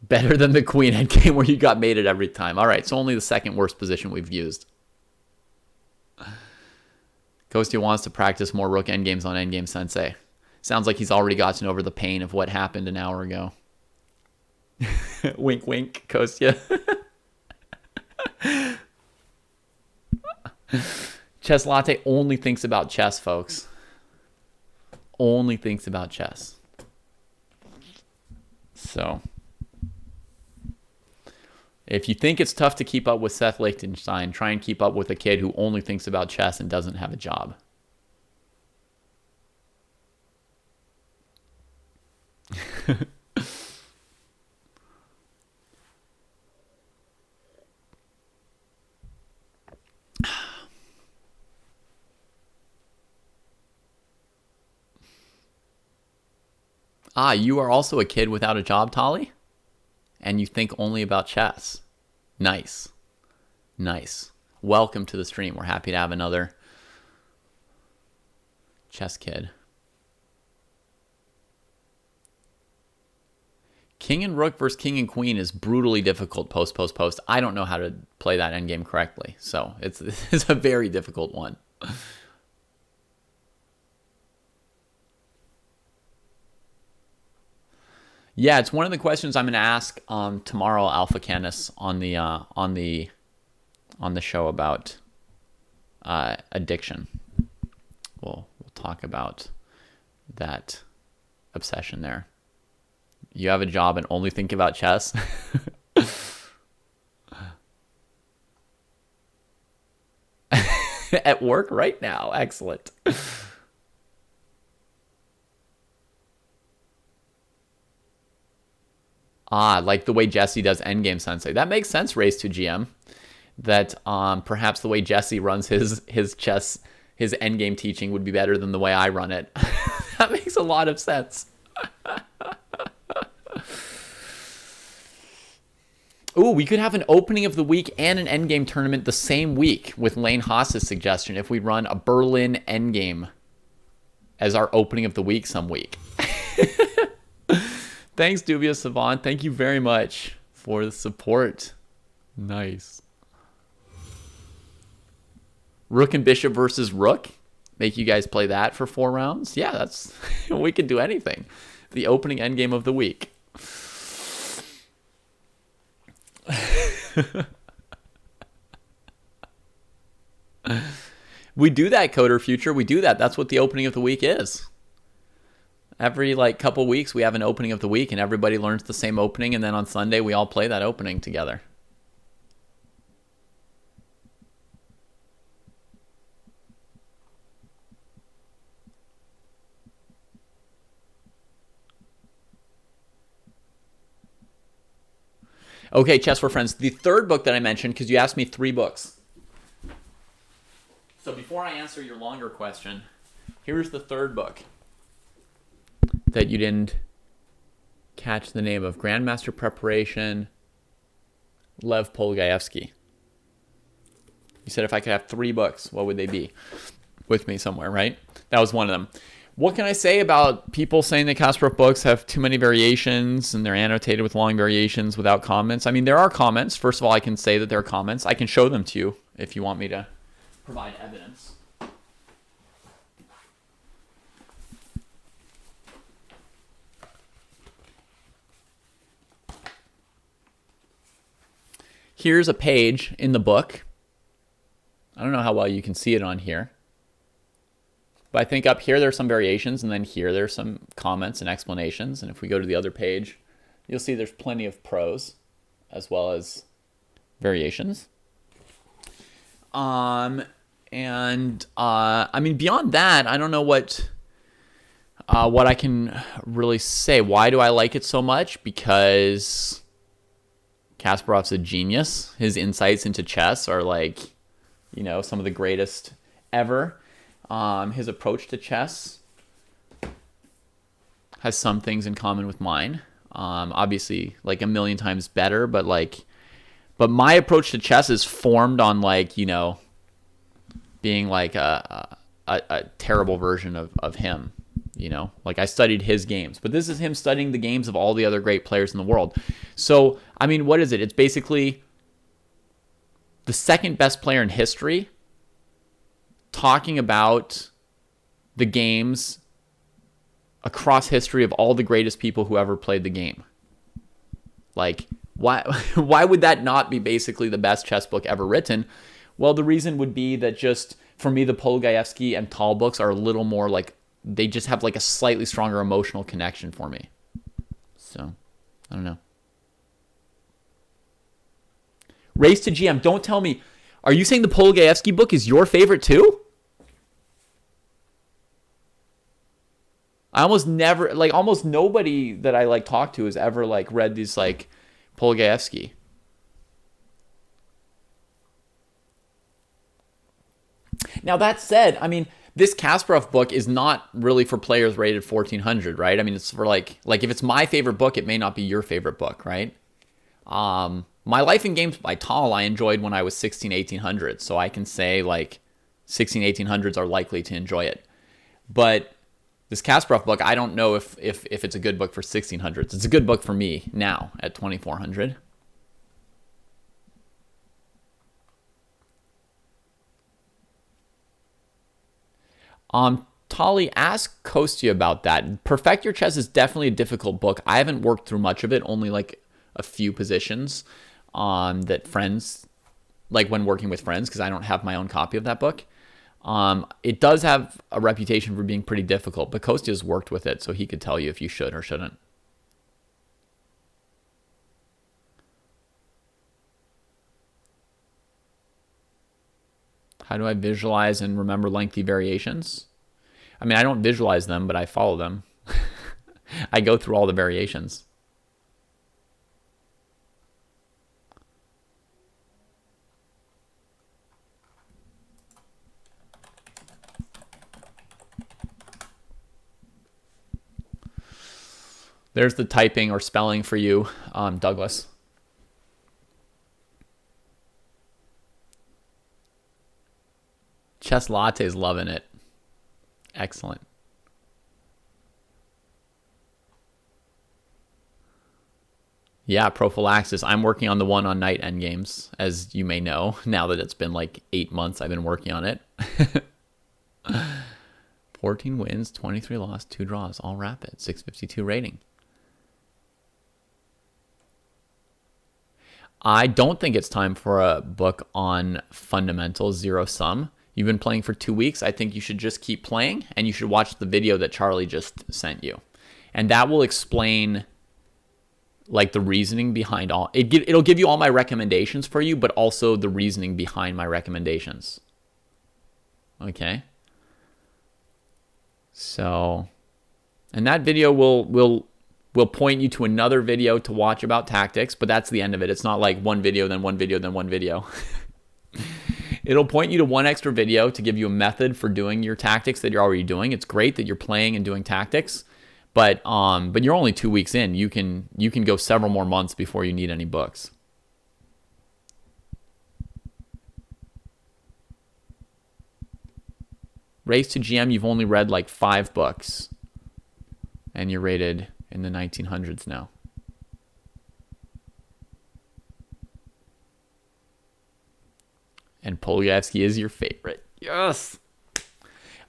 Better than the queen endgame where you got mated every time. All right, so only the second worst position we've used. Kostya wants to practice more rook endgames on Endgame Sensei. Sounds like he's already gotten over the pain of what happened an hour ago. Wink, wink, Kostya. Chess Latte only thinks about chess, folks. Only thinks about chess. So, if you think it's tough to keep up with Seth Lichtenstein, try and keep up with a kid who only thinks about chess and doesn't have a job. You are also a kid without a job, Tolly? And you think only about chess. Nice. Nice. Welcome to the stream. We're happy to have another chess kid. King and rook versus king and queen is brutally difficult post. I don't know how to play that endgame correctly, so it's a very difficult one. Yeah, it's one of the questions I'm going to ask tomorrow, Alpha Canis, on the show about addiction. We'll talk about that obsession there. You have a job and only think about chess? At work right now. Excellent. Like the way Jesse does Endgame Sensei. That makes sense, Race to GM. That perhaps the way Jesse runs his chess, his endgame teaching would be better than the way I run it. That makes a lot of sense. Ooh, we could have an opening of the week and an endgame tournament the same week with Lane Haas's suggestion if we run a Berlin endgame as our opening of the week some week. Thanks, Dubious Savant. Thank you very much for the support. Nice. Rook and bishop versus rook. Make you guys play that for 4 rounds? Yeah, that's we could do anything. The opening endgame of the week. We do that, Coder Future. We do that. That's what the opening of the week is. Every couple weeks we have an opening of the week and everybody learns the same opening, and then on Sunday we all play that opening together. Okay, Chess for Friends. The third book that I mentioned, because you asked me 3 books. So before I answer your longer question, here's the third book that you didn't catch the name of. Grandmaster Preparation, Lev Polgaevsky. You said if I could have 3 books, what would they be? With me somewhere, right? That was one of them. What can I say about people saying that Kasparov books have too many variations and they're annotated with long variations without comments? I mean, there are comments. First of all, I can say that there are comments. I can show them to you if you want me to provide evidence. Here's a page in the book. I don't know how well you can see it on here. But I think up here there's some variations, and then here there's some comments and explanations. And if we go to the other page, you'll see there's plenty of prose as well as variations. I mean, beyond that, I don't know what I can really say. Why do I like it so much? Because Kasparov's a genius. His insights into chess are like, you know, some of the greatest ever. His approach to chess has some things in common with mine. Obviously, like a million times better, but my approach to chess is formed on, like, you know, being like a terrible version of him. You know, like I studied his games, but this is him studying the games of all the other great players in the world. So, I mean, what is it? It's basically the second best player in history talking about the games across history of all the greatest people who ever played the game. Like, why would that not be basically the best chess book ever written? Well, the reason would be that just, for me, the Polgaevsky and Tal books are a little more like, they just have like a slightly stronger emotional connection for me. So, I don't know. Race to GM. Don't tell me. Are you saying the Polgaevsky book is your favorite too? I almost never, like, almost nobody that I like talk to has ever like read these like Polgaevsky. Now that said, I mean, this Kasparov book is not really for players rated 1400, right? I mean, it's for like if it's my favorite book, it may not be your favorite book, right? My Life in Games by Tal I enjoyed when I was 16, 1800, so I can say like 16, 1800s are likely to enjoy it. But this Kasparov book, I don't know if it's a good book for 1600s. It's a good book for me now at 2400. Tali, ask Kostya about that. Perfect Your Chess is definitely a difficult book. I haven't worked through much of it, only like a few positions that friends, like when working with friends, because I don't have my own copy of that book. It does have a reputation for being pretty difficult, but Kostya's worked with it, so he could tell you if you should or shouldn't. How do I visualize and remember lengthy variations? I mean, I don't visualize them, but I follow them. I go through all the variations. There's the typing or spelling for you, Douglas. Chess Latte's loving it. Excellent. Yeah, prophylaxis. I'm working on the one on night endgames, as you may know. Now that it's been like 8 months, I've been working on it. 14 wins, 23 loss, 2 draws, all rapid, 652 rating. I don't think it's time for a book on fundamental zero sum. You've been playing for 2 weeks. I think you should just keep playing, and you should watch the video that Charlie just sent you. And that will explain like the reasoning behind all. It'll give you all my recommendations for you, but also the reasoning behind my recommendations. Okay? So, and that video will point you to another video to watch about tactics, but that's the end of it. It's not like one video, then one video, then one video. It'll point you to one extra video to give you a method for doing your tactics that you're already doing. It's great that you're playing and doing tactics, but you're only 2 weeks in. You can go several more months before you need any books. Race to GM, you've only read like 5 books, and you're rated in the 1900s now. And Polgavsky is your favorite. Yes.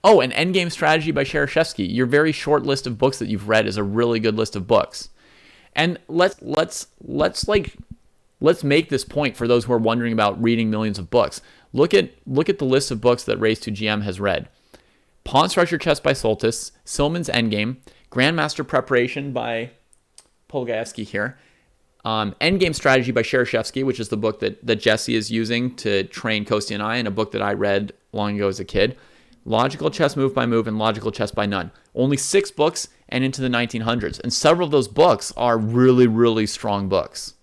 Oh, and Endgame Strategy by Shereshevsky. Your very short list of books that you've read is a really good list of books. And let's make this point for those who are wondering about reading millions of books. Look at the list of books that Race to GM has read. Pawn Structure Chess by Soltis, Silman's Endgame, Grandmaster Preparation by Polgavsky here, Endgame Strategy by Shereshevsky, which is the book that Jesse is using to train Kosti and I, and a book that I read long ago as a kid. Logical Chess Move by Move and Logical Chess by None. Only 6 books and into the 1900s. And several of those books are really, really strong books.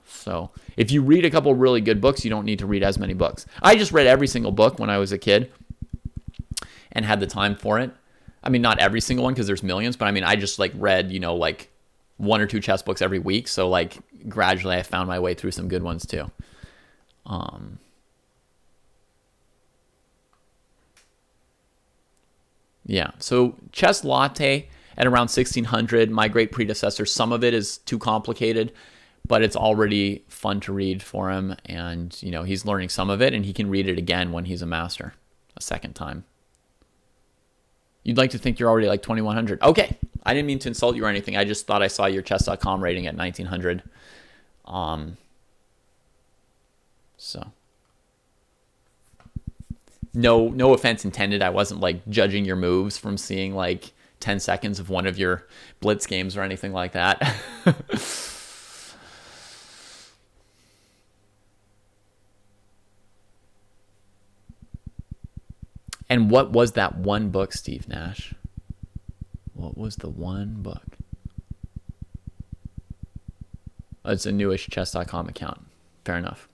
So if you read a couple really good books, you don't need to read as many books. I just read every single book when I was a kid and had the time for it. I mean, not every single one because there's millions, but I mean, I just read, 1 or 2 chess books every week. So gradually I found my way through some good ones too. Yeah, so Chess Latte at around 1600, my great predecessor, some of it is too complicated, but it's already fun to read for him, and he's learning some of it, and he can read it again when he's a master, a second time. You'd like to think you're already 2100. Okay, I didn't mean to insult you or anything. I just thought I saw your chess.com rating at 1900. So... No offense intended. I wasn't judging your moves from seeing 10 seconds of one of your blitz games or anything like that. And what was that one book, Steve Nash? What was the one book? Oh, it's a newish chess.com account. Fair enough.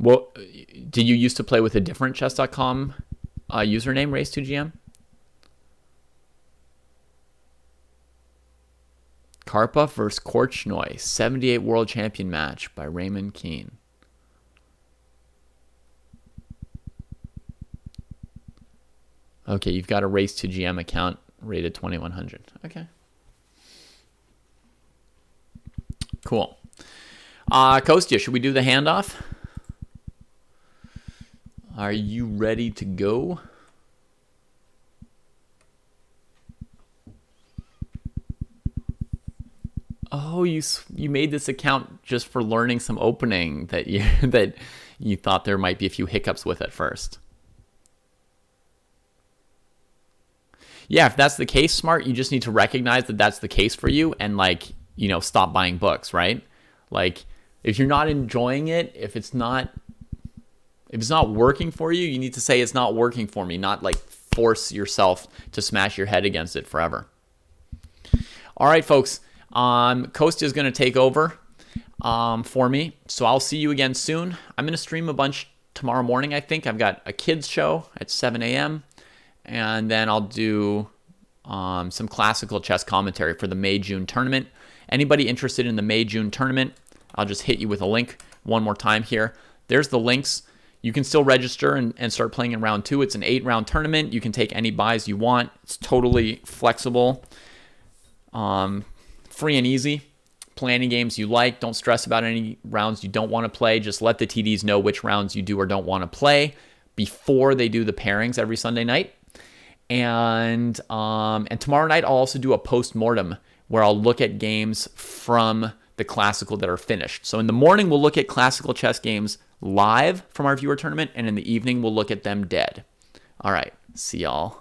Well, did you used to play with a different chess.com username, Race2GM? Karpov versus Korchnoi, 78 World Champion match by Raymond Keane. Okay, you've got a Race2GM account rated 2100. Okay. Cool. Kostya, should we do the handoff? Are you ready to go? Oh, you made this account just for learning some opening that you thought there might be a few hiccups with at first. Yeah, if that's the case, smart, you just need to recognize that that's the case for you and stop buying books, right? If you're not enjoying it, if it's not working for you, you need to say it's not working for me, not force yourself to smash your head against it forever. All right, folks. Kostya is going to take over for me, so I'll see you again soon. I'm going to stream a bunch tomorrow morning, I think. I've got a kids show at 7 a.m., and then I'll do some classical chess commentary for the May-June tournament. Anybody interested in the May-June tournament, I'll just hit you with a link one more time here. There's the links. You can still register and start playing in round 2. It's an 8-round tournament. You can take any buys you want. It's totally flexible, free and easy. Play any games you like. Don't stress about any rounds you don't want to play. Just let the TDs know which rounds you do or don't want to play before they do the pairings every Sunday night. And tomorrow night, I'll also do a post-mortem where I'll look at games from the classical that are finished. So in the morning, we'll look at classical chess games live from our viewer tournament, and in the evening, we'll look at them dead. All right, see y'all.